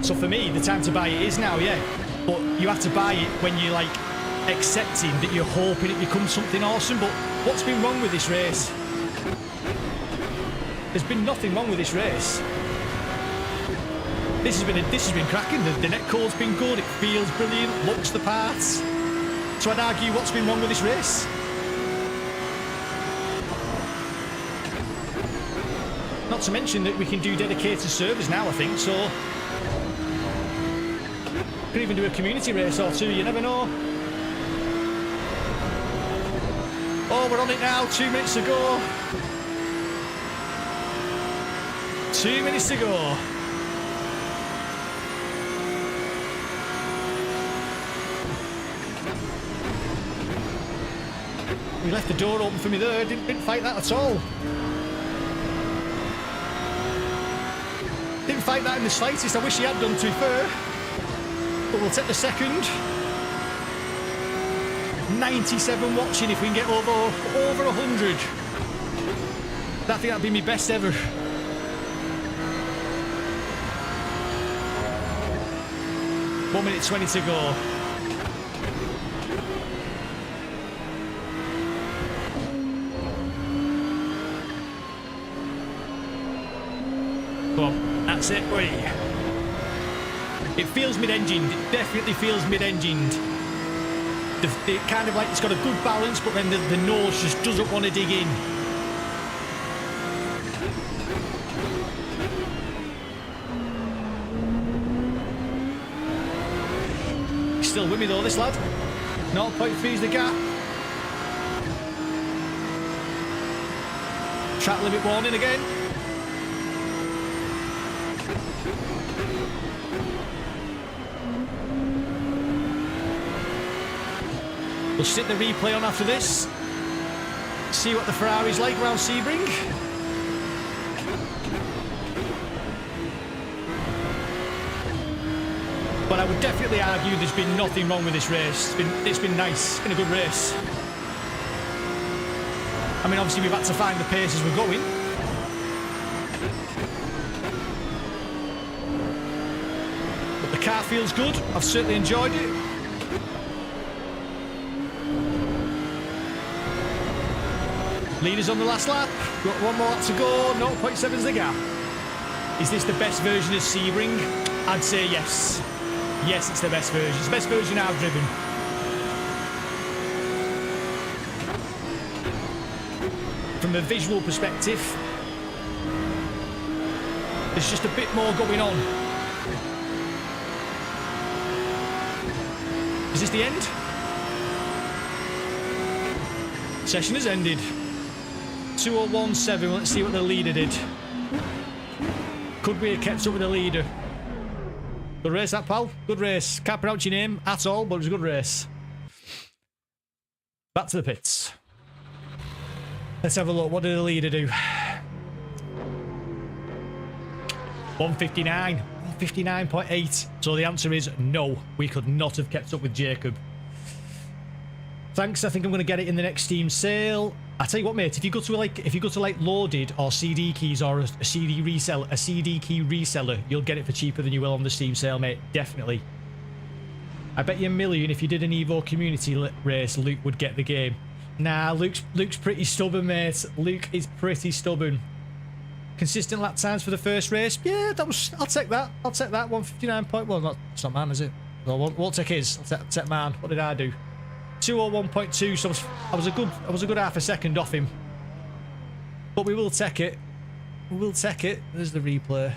So for me, the time to buy it is now, yeah. But you have to buy it when you're like accepting that you're hoping it becomes something awesome. But what's been wrong with this race? There's been nothing wrong with this race. This has been cracking. The net code's been good. It feels brilliant. Looks the parts. So I'd argue, what's been wrong with this race? Not to mention that we can do dedicated servers now, I think. So could even do a community race or two. You never know. Oh, we're on it now. 2 minutes to go. 2 minutes to go. He left the door open for me there. Didn't fight that at all. Didn't fight that in the slightest. I wish he had done, to be fair. but we'll take the second. 97 watching if we can get over 100. I think that'd be my best ever. One minute 20 to go. Come on, that's it, wait. It feels mid-engined, it definitely feels mid-engined. It kind of like, it's got a good balance, but then the nose just doesn't want to dig in. He's still with me though, this lad. 0.3 is the gap. Track limit warning again. We'll stick the replay on after this. See what the Ferrari's like around Sebring. But I would definitely argue there's been nothing wrong with this race. It's been nice. It's been a good race. I mean, obviously we've had to find the pace as we're going. But the car feels good. I've certainly enjoyed it. Leaders on the last lap. Got one more lap to go. 0.7 is the gap. Is this the best version of Sebring? I'd say yes. Yes, it's the best version. It's the best version I've driven. From a visual perspective, there's just a bit more going on. Is this the end? Session has ended. 2017. Let's see what the leader did. Could we have kept up with the leader? Good race, that pal. Good race. Can't pronounce your name at all, but it was a good race. Back to the pits. Let's have a look. What did the leader do? 159. 159.8. So the answer is no. We could not have kept up with Jacob. Thanks. I think I'm going to get it in the next Steam sale. I tell you what, mate. If you go to like Loaded or CD keys or a CD key reseller, you'll get it for cheaper than you will on the Steam sale, mate. Definitely. I bet you $1 million if you did an Evo community race, Luke would get the game. Nah, Luke's pretty stubborn, mate. Luke is pretty stubborn. Consistent lap times for the first race. Yeah, I'll take that. I'll take that. 159 point. Well, it's not mine, is it? Well, won't take his. I'll take mine. What did I do? 201.2. So I was a good half a second off him. But we will take it. We will take it. There's the replay.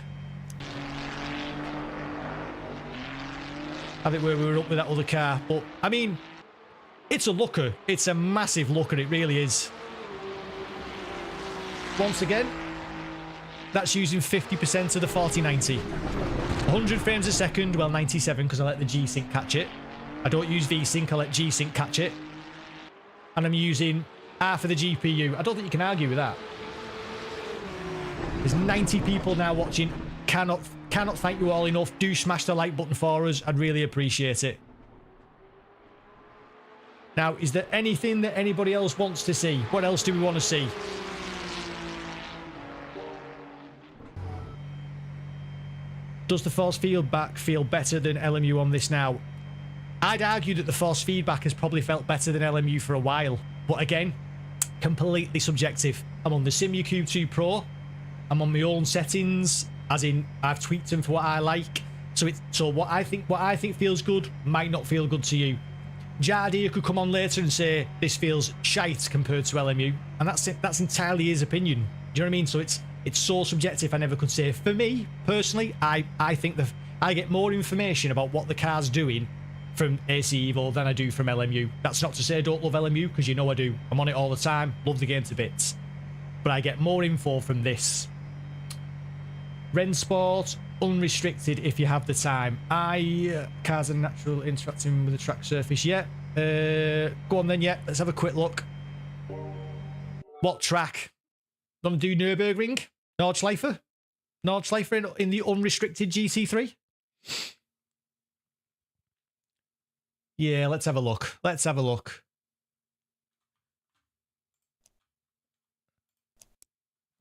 Have it where we were up with that other car. But I mean, it's a looker. It's a massive looker. It really is. Once again, that's using 50% of the 4090. 100 frames a second. Well, 97 because I let the G-Sync catch it. I don't use V-Sync. I let G-Sync catch it. And I'm using half of the GPU. I don't think you can argue with that. There's 90 people now watching. Cannot thank you all enough. Do smash the like button for us. I'd really appreciate it. Now, is there anything that anybody else wants to see? What else do we want to see? Does the force feedback feel better than LMU on this now? I'd argue that the force feedback has probably felt better than LMU for a while. But again, completely subjective. I'm on the Simucube 2 Pro. I'm on my own settings, as in I've tweaked them for what I like. So what I think feels good might not feel good to you. Jardia could come on later and say this feels shite compared to LMU, and that's entirely his opinion. Do you know what I mean? So it's so subjective. I never could say. For me personally, I think that I get more information about what the car's doing from AC Evo than I do from LMU. That's not to say I don't love LMU, because you know I do. I'm on it all the time. Love the game to bits. But I get more info from this. Ren Sport, unrestricted if you have the time. Cars are natural interacting with the track surface. Yeah. Go on then, yeah. Let's have a quick look. What track? Want to do Nürburgring? Nordschleife? Nordschleife in the unrestricted GT3? Yeah, let's have a look. Let's have a look.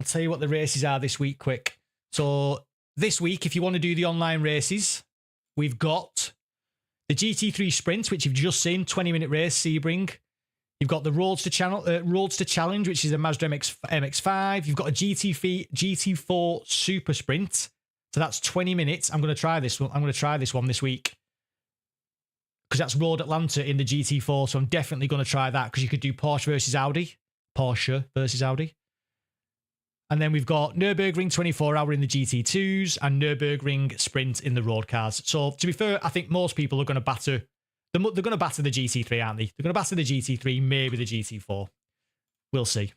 I'll tell you what the races are this week quick. So this week, if you want to do the online races, we've got the GT3 Sprint, which you've just seen, 20-minute race, Sebring. You've got the Roadster Challenge, which is a Mazda MX-5. You've got a GT4 Super Sprint. So that's 20 minutes. I'm going to try this one. I'm going to try this one this week, because that's Road Atlanta in the GT4. So I'm definitely going to try that, because you could do Porsche versus Audi. And then we've got Nürburgring 24-hour in the GT2s and Nürburgring Sprint in the road cars. So to be fair, I think most people are going to batter. They're going to batter the GT3, aren't they? They're going to batter the GT3, maybe the GT4. We'll see.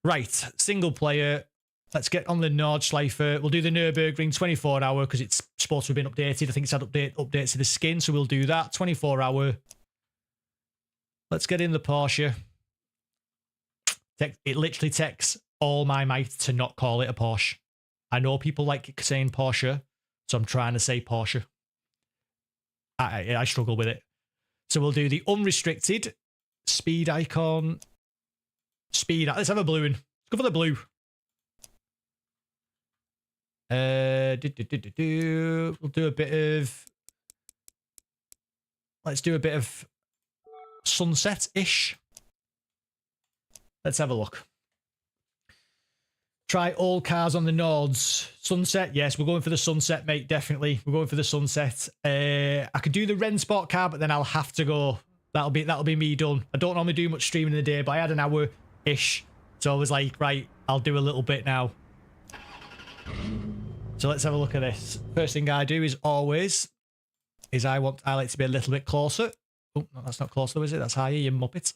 Right, single player. Let's get on the Nordschleife. We'll do the Nürburgring 24-hour because it's supposed to have been updated. I think it's had updates to the skin, so we'll do that. 24-hour. Let's get in the Porsche. It literally takes all my might to not call it a Porsche. I know people like saying Porsche, so I'm trying to say Porsche. I struggle with it. So we'll do the unrestricted speed icon. Let's have a blue one. Let's go for the blue. We'll do a bit of. Let's do a bit of sunset-ish. Let's have a look. Try all cars on the Nords. Sunset, yes, we're going for the sunset, mate, definitely. We're going for the sunset. I could do the Rennsport car, but then I'll have to go. That'll be me done. I don't normally do much streaming in the day, but I had an hour-ish. So I was like, right, I'll do a little bit now. So let's have a look at this. First thing I do is always, I like to be a little bit closer. Oh, no, that's not close though, is it? That's higher, you muppet.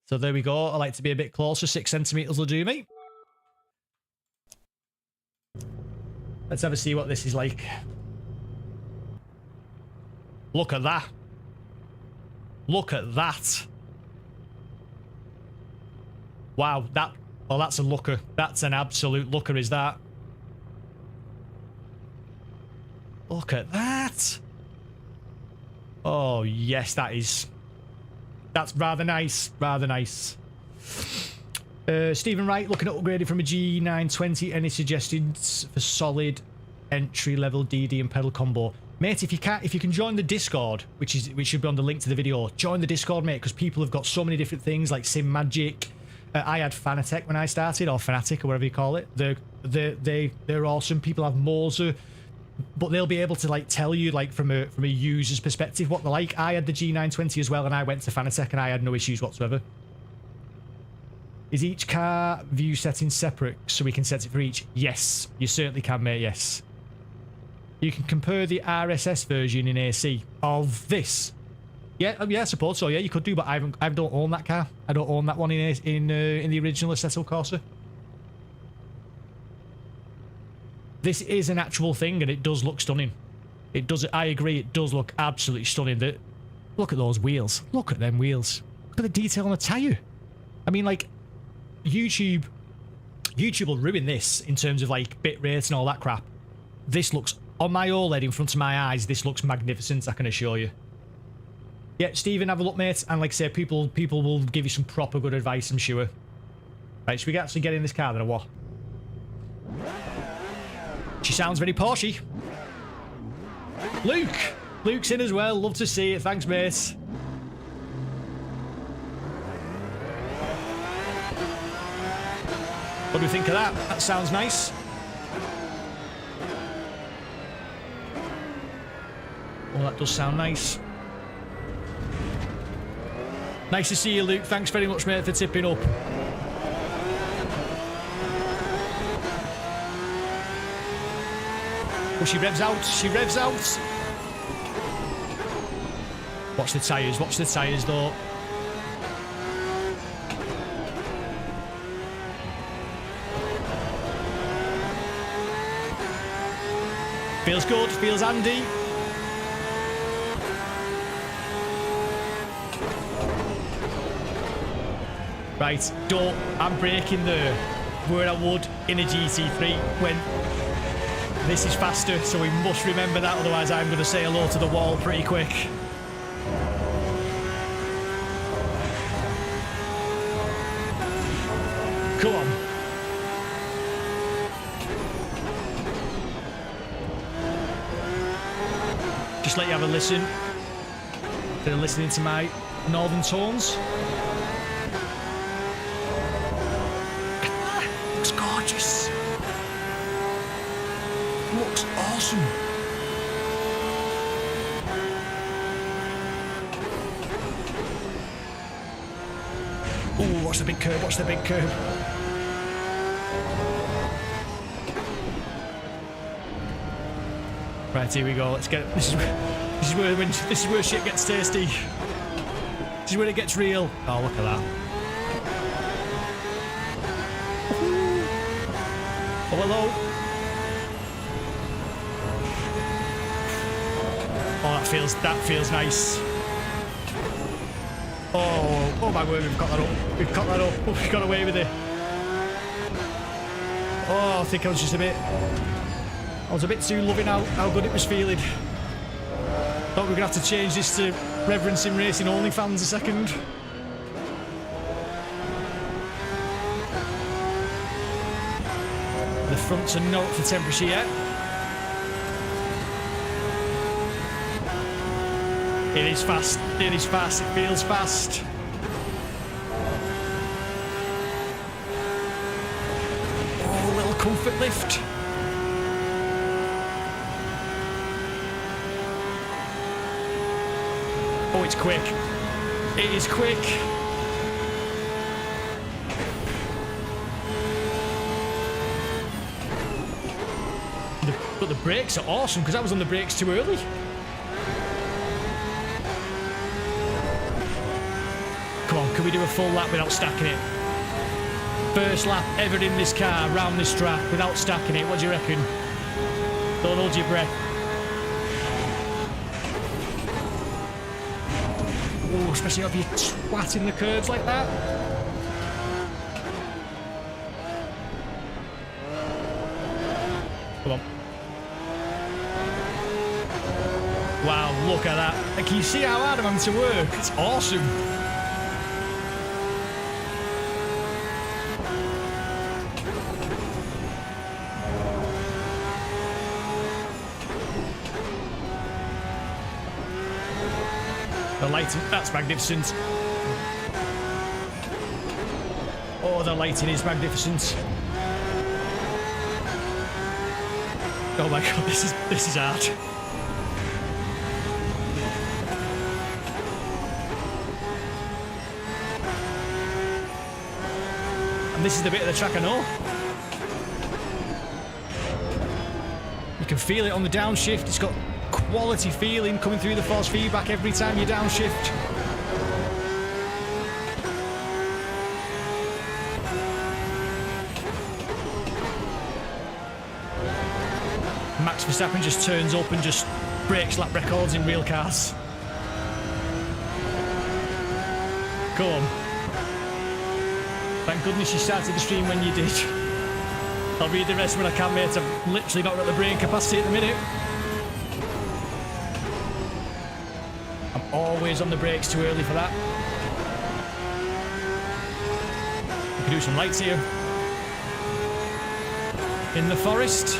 So there we go. I like to be a bit closer. 6 centimeters will do me. Let's have a see what this is like. Look at that. Look at that. Wow, well, that's a looker. That's an absolute looker, is that? Look at that. Oh, yes, that's rather nice. Rather nice. Stephen Wright looking at upgrading from a G920. Any suggestions for solid entry-level DD and pedal combo? Mate, if you can join the Discord, which should be on the link to the video, join the Discord, mate, because people have got so many different things like Sim Magic. I had Fanatec when I started, or Fanatic, or whatever you call it. They're awesome. People have Moser, but they'll be able to like tell you like from a user's perspective what they're like. I had the G920 as well, and I went to Fanatec and I had no issues whatsoever. Is each car view setting separate so we can set it for each? Yes, you certainly can, mate, yes. You can compare the RSS version in AC of this. Yeah, I suppose so. Yeah, you could do, but I don't own that car. I don't own that one in the original Assetto Corsa. This is an actual thing, and it does look stunning. It does. I agree. It does look absolutely stunning. Look at those wheels. Look at them wheels. Look at the detail on the tire. I mean, like, YouTube will ruin this in terms of like bit rates and all that crap. This looks on my OLED in front of my eyes. This looks magnificent. I can assure you. Yeah, Stephen, have a look, mate. And like I say, people will give you some proper good advice, I'm sure. Right, should we actually get in this car then, or what? She sounds very Porsche. Luke's in as well. Love to see it. Thanks, mate. What do we think of that? That sounds nice. Oh, that does sound nice. Nice to see you, Luke. Thanks very much, mate, for tipping up. Oh, she revs out. She revs out. Watch the tyres. Watch the tyres, though. Feels good. Feels handy. Right, I'm braking there where I would in a GT3 when This is faster, so we must remember that, otherwise I'm going to say hello to the wall pretty quick. Come on. Just let you have a listen. They're listening to my northern tones. Looks gorgeous. Looks awesome. Ooh, watch the big curve, watch the big curve. Right, here we go. Let's get it. This is where shit gets tasty. This is where it gets real. Oh, look at that. Oh, hello. Oh, that feels nice. Oh my word, we've got that up. We've got that up. Oh, we got away with it. Oh, I think I was a bit too loving how good it was feeling. Thought we were going to have to change this to Reverend Sim Racing OnlyFans a second. The fronts are not for temperature yet. It is fast. It is fast. It feels fast. Oh, a little comfort lift. Oh, it's quick. It is quick. But the brakes are awesome because I was on the brakes too early. Come on, can we do a full lap without stacking it? First lap ever in this car round this track without stacking it. What do you reckon? Don't hold your breath. Oh, especially if you're twatting the curves like that. Come on. Wow, look at that. Like, can you see how hard I'm having to work? It's awesome. The lighting, that's magnificent. Oh, the lighting is magnificent. Oh my god, this is art. And this is the bit of the track I know. You can feel it on the downshift. It's got quality feeling coming through the force feedback every time you downshift. Max Verstappen just turns up and just breaks lap records in real cars. Go on. Thank goodness you started the stream when you did. I'll read the rest when I can, mate. I've literally not got the brain capacity at the minute. I'm always on the brakes too early for that. We can do some lights here. In the forest.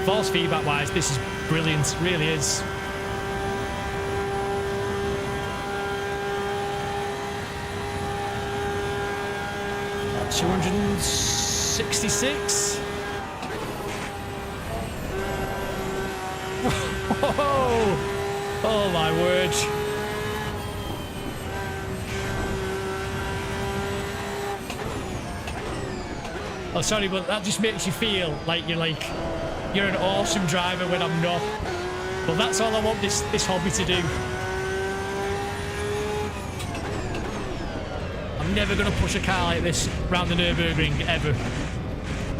Force feedback wise, this is brilliant, it really is. $266. Whoa! Oh my word. Oh, sorry, but that just makes you feel like you're an awesome driver when I'm not. But that's all I want this hobby to do. I'm never going to push a car like this round the Nürburgring, ever.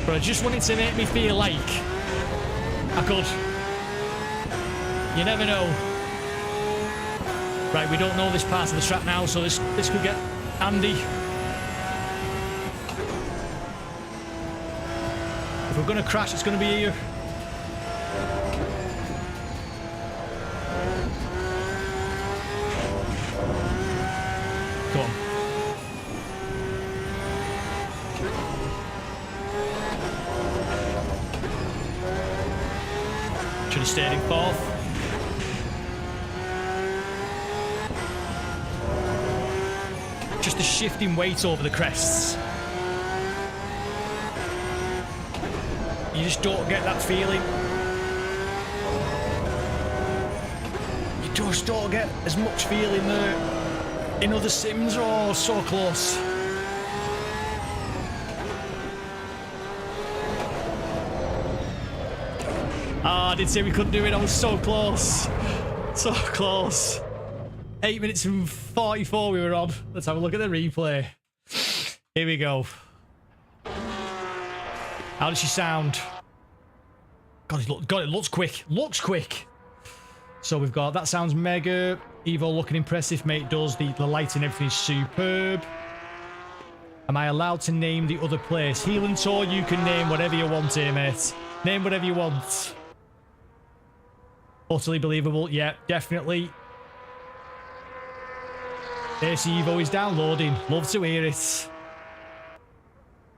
But I just want it to make me feel like I could. You never know. Right, we don't know this part of the track now, so this could get handy. If we're going to crash, it's going to be here. Go on. Should have stayed in fourth. Just the shifting weight over the crests. You just don't get that feeling. You just don't get as much feeling there in other sims. Oh, so close. Ah, I did say we couldn't do it. I was so close. So close. 8 minutes and 44 we were on. Let's have a look at the replay. Here we go. How does she sound? God, it looks quick. Looks quick. So we've got, that sounds mega. Evo looking impressive, mate. It does. The light and everything is superb. Am I allowed to name the other place? Heel and Toe, you can name whatever you want here, mate. Name whatever you want. Utterly believable. Yeah, definitely. AC Evo is downloading. Love to hear it.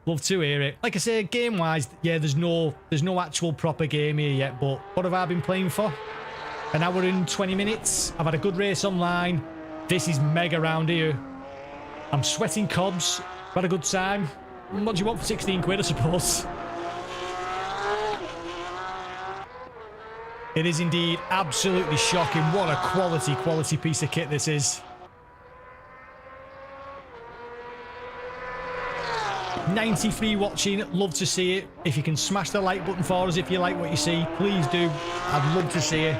Love to hear it. Like I say, game-wise, yeah, there's no actual proper game here yet, but what have I been playing for? An hour and 20 minutes. I've had a good race online. This is mega round here. I'm sweating cobs. I've had a good time. What do you want for 16 quid, I suppose? It is indeed absolutely shocking. What a quality piece of kit this is. 93 watching, love to see it. If you can smash the like button for us if you like what you see, please do. I'd love to see it.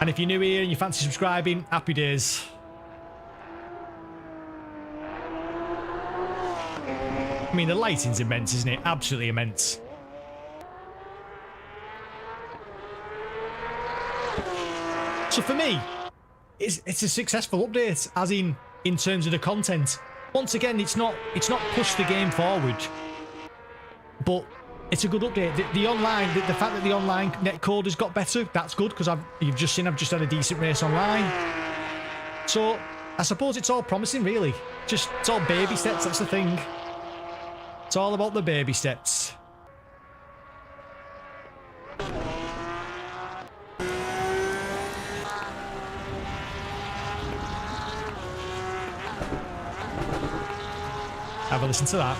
And if you're new here and you fancy subscribing, happy days. I mean, the lighting's immense, isn't it? Absolutely immense. So for me, it's a successful update, as in terms of the content. Once again, it's not pushed the game forward, but it's a good update. The online, the fact that the online netcode has got better, that's good, because you've just seen I've just had a decent race online. So I suppose it's all promising, really. Just, it's all baby steps, that's the thing. It's all about the baby steps. Have a listen to that.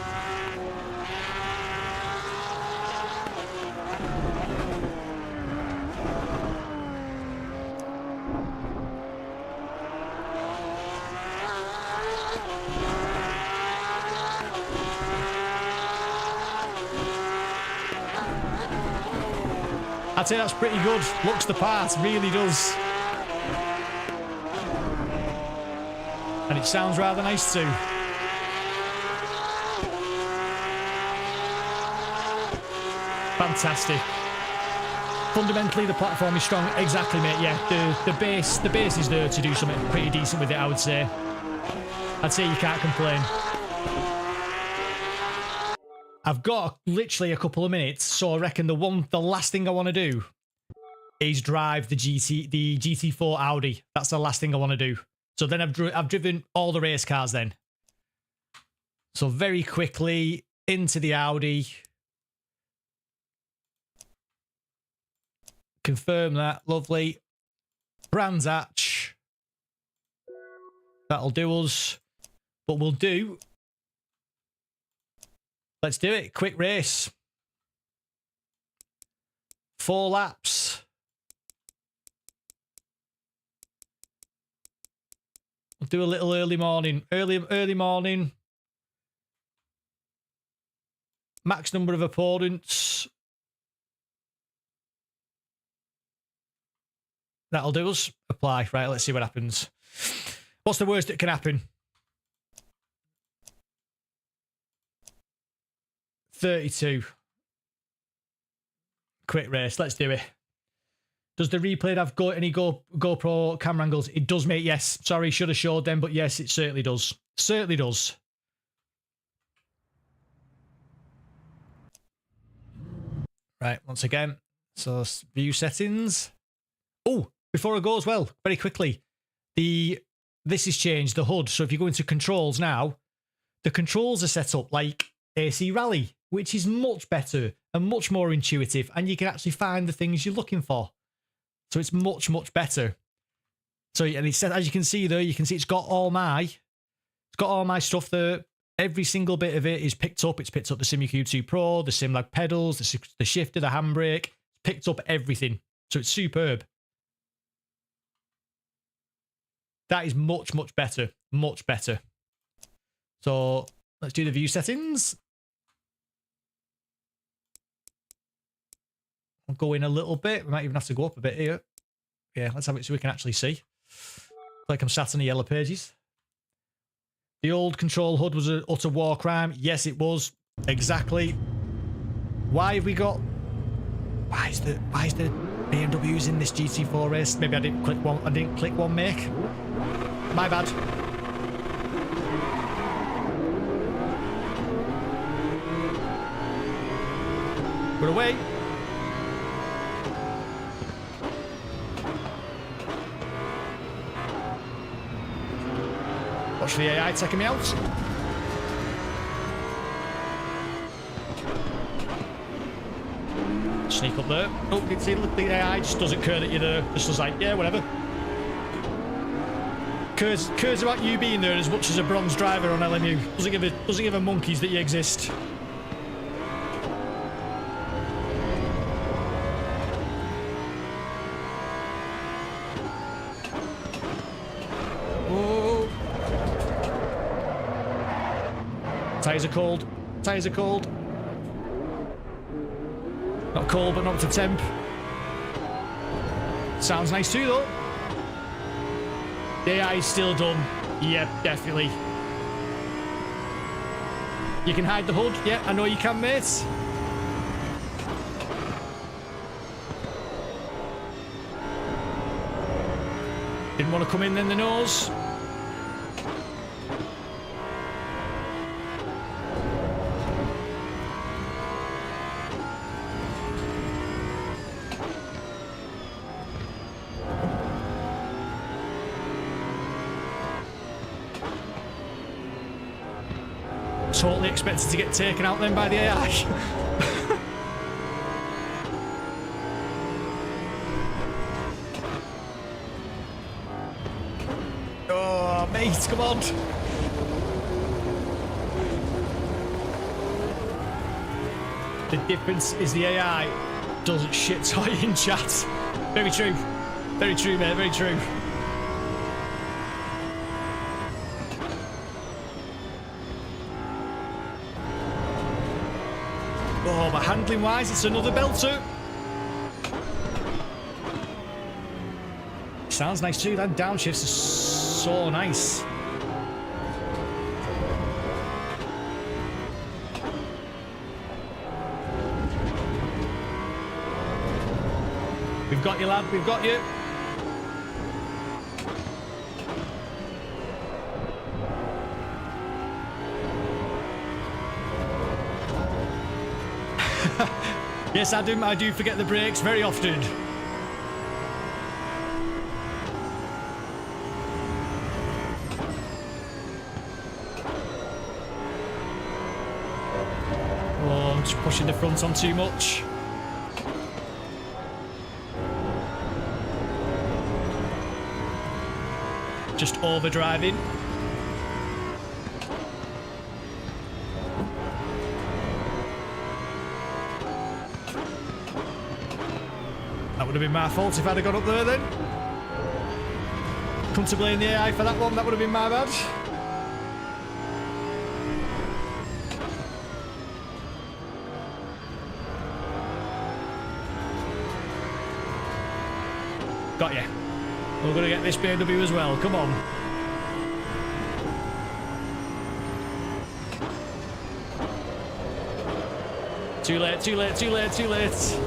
I'd say that's pretty good. Looks the part, really does. And it sounds rather nice too. Fantastic. Fundamentally, the platform is strong. Exactly, mate. Yeah, the base is there to do something pretty decent with it, I would say. I'd say you can't complain. I've got literally a couple of minutes, so I reckon the last thing I want to do is drive the GT4 Audi. That's the last thing I want to do. So then I've driven all the race cars then. So very quickly into the Audi. Confirm that. Lovely. Brands Hatch. That'll do us. But we'll do. Let's do it. Quick race. 4 laps. We'll do a little early morning. Early morning. Max number of opponents. That'll do us. Apply. Right, let's see what happens. What's the worst that can happen? 32. Quick race. Let's do it. Does the replay have any GoPro camera angles? It does, mate. Yes. Sorry, should have showed them, but yes, it certainly does. Certainly does. Right, once again. So view settings. Oh, before I go as well, very quickly. This has changed, the HUD. So if you go into controls now, the controls are set up like AC Rally, which is much better and much more intuitive, and you can actually find the things you're looking for. So it's much, much better. So, and it's set, as you can see there, you can see it's got all my stuff there. Every single bit of it is picked up. It's picked up the Simucube 2 Pro, the SimLag pedals, the shifter, the handbrake. It's picked up everything. So it's superb. That is much, much better. Much better. So let's do the view settings. I'll go in a little bit. We might even have to go up a bit here. Yeah, let's have it so we can actually see. Like I'm sat on the yellow pages. The old control HUD was an utter war crime. Yes, it was. Exactly. Why have we got... Why is the BMWs in this GT4 race? Maybe I didn't click one make. My bad. We're away. Watch the AI taking me out. Sneak up there. Oh, you see, look, the AI just doesn't care that you're there. Just was like, yeah, whatever. Cares about you being there as much as a bronze driver on LMU. Doesn't give a monkeys that you exist. Whoa. Tyres are cold. Tyres are cold. Not cold, but not up to temp. Sounds nice too, though. The AI is still done. Yep, definitely. You can hide the HUD. Yeah, I know you can, mate. Didn't want to come in then the nose. Totally expected to get taken out then by the AI. Oh, mate, come on. The difference is the AI doesn't shit toy in chat. Very true. Very true, mate, very true. Oh, but handling wise, it's another belter. Sounds nice too. That downshift is so nice. We've got you, lad. We've got you. Yes, I do forget the brakes very often. Oh, I'm just pushing the front on too much. Just overdriving. That would have been my fault if I'd have got up there then. Come to blame the AI for that one, that would have been my bad. Got you. We're going to get this BMW as well, come on. Too late, too late, too late, too late.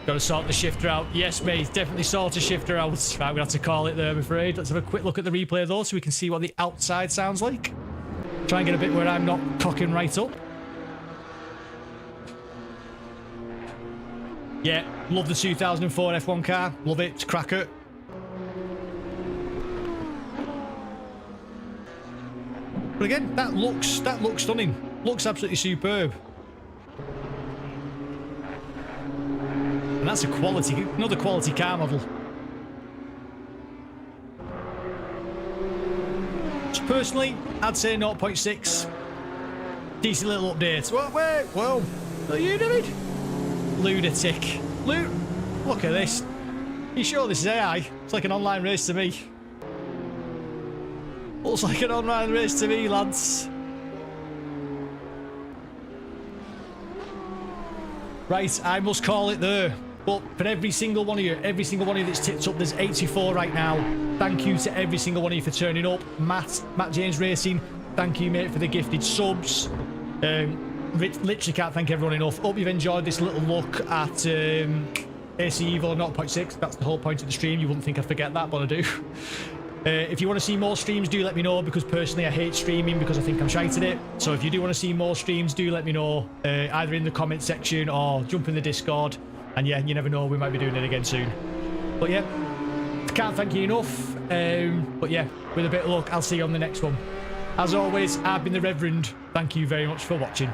Got to sort the shifter out. Yes, mate, definitely sort a shifter out. Right, we have to call it there, I'm afraid. Let's have a quick look at the replay, though, so we can see what the outside sounds like. Try and get a bit where I'm not cocking right up. Yeah, love the 2004 F1 car. Love it. It's a cracker. But again, that looks stunning. Looks absolutely superb. And that's another quality car model. So personally, I'd say 0.6. Decent little update. Wait, whoa. What are you doing? Lunatic. Look at this. Are you sure this is AI? It's like an online race to me. Looks like an online race to me, lads. Right, I must call it there. But for every single one of you that's tipped up, there's 84 right now. Thank you to every single one of you for turning up. Matt James Racing, thank you, mate, for the gifted subs. Literally can't thank everyone enough. Hope you've enjoyed this little look at AC Evo 0.6. That's the whole point of the stream. You wouldn't think I'd forget that, but I do. If you want to see more streams, do let me know, because personally I hate streaming because I think I'm shite at it. So if you do want to see more streams, do let me know, either in the comment section or jump in the Discord. And yeah, you never know, we might be doing it again soon. But yeah, can't thank you enough. But yeah, with a bit of luck, I'll see you on the next one. As always, I've been the Reverend. Thank you very much for watching.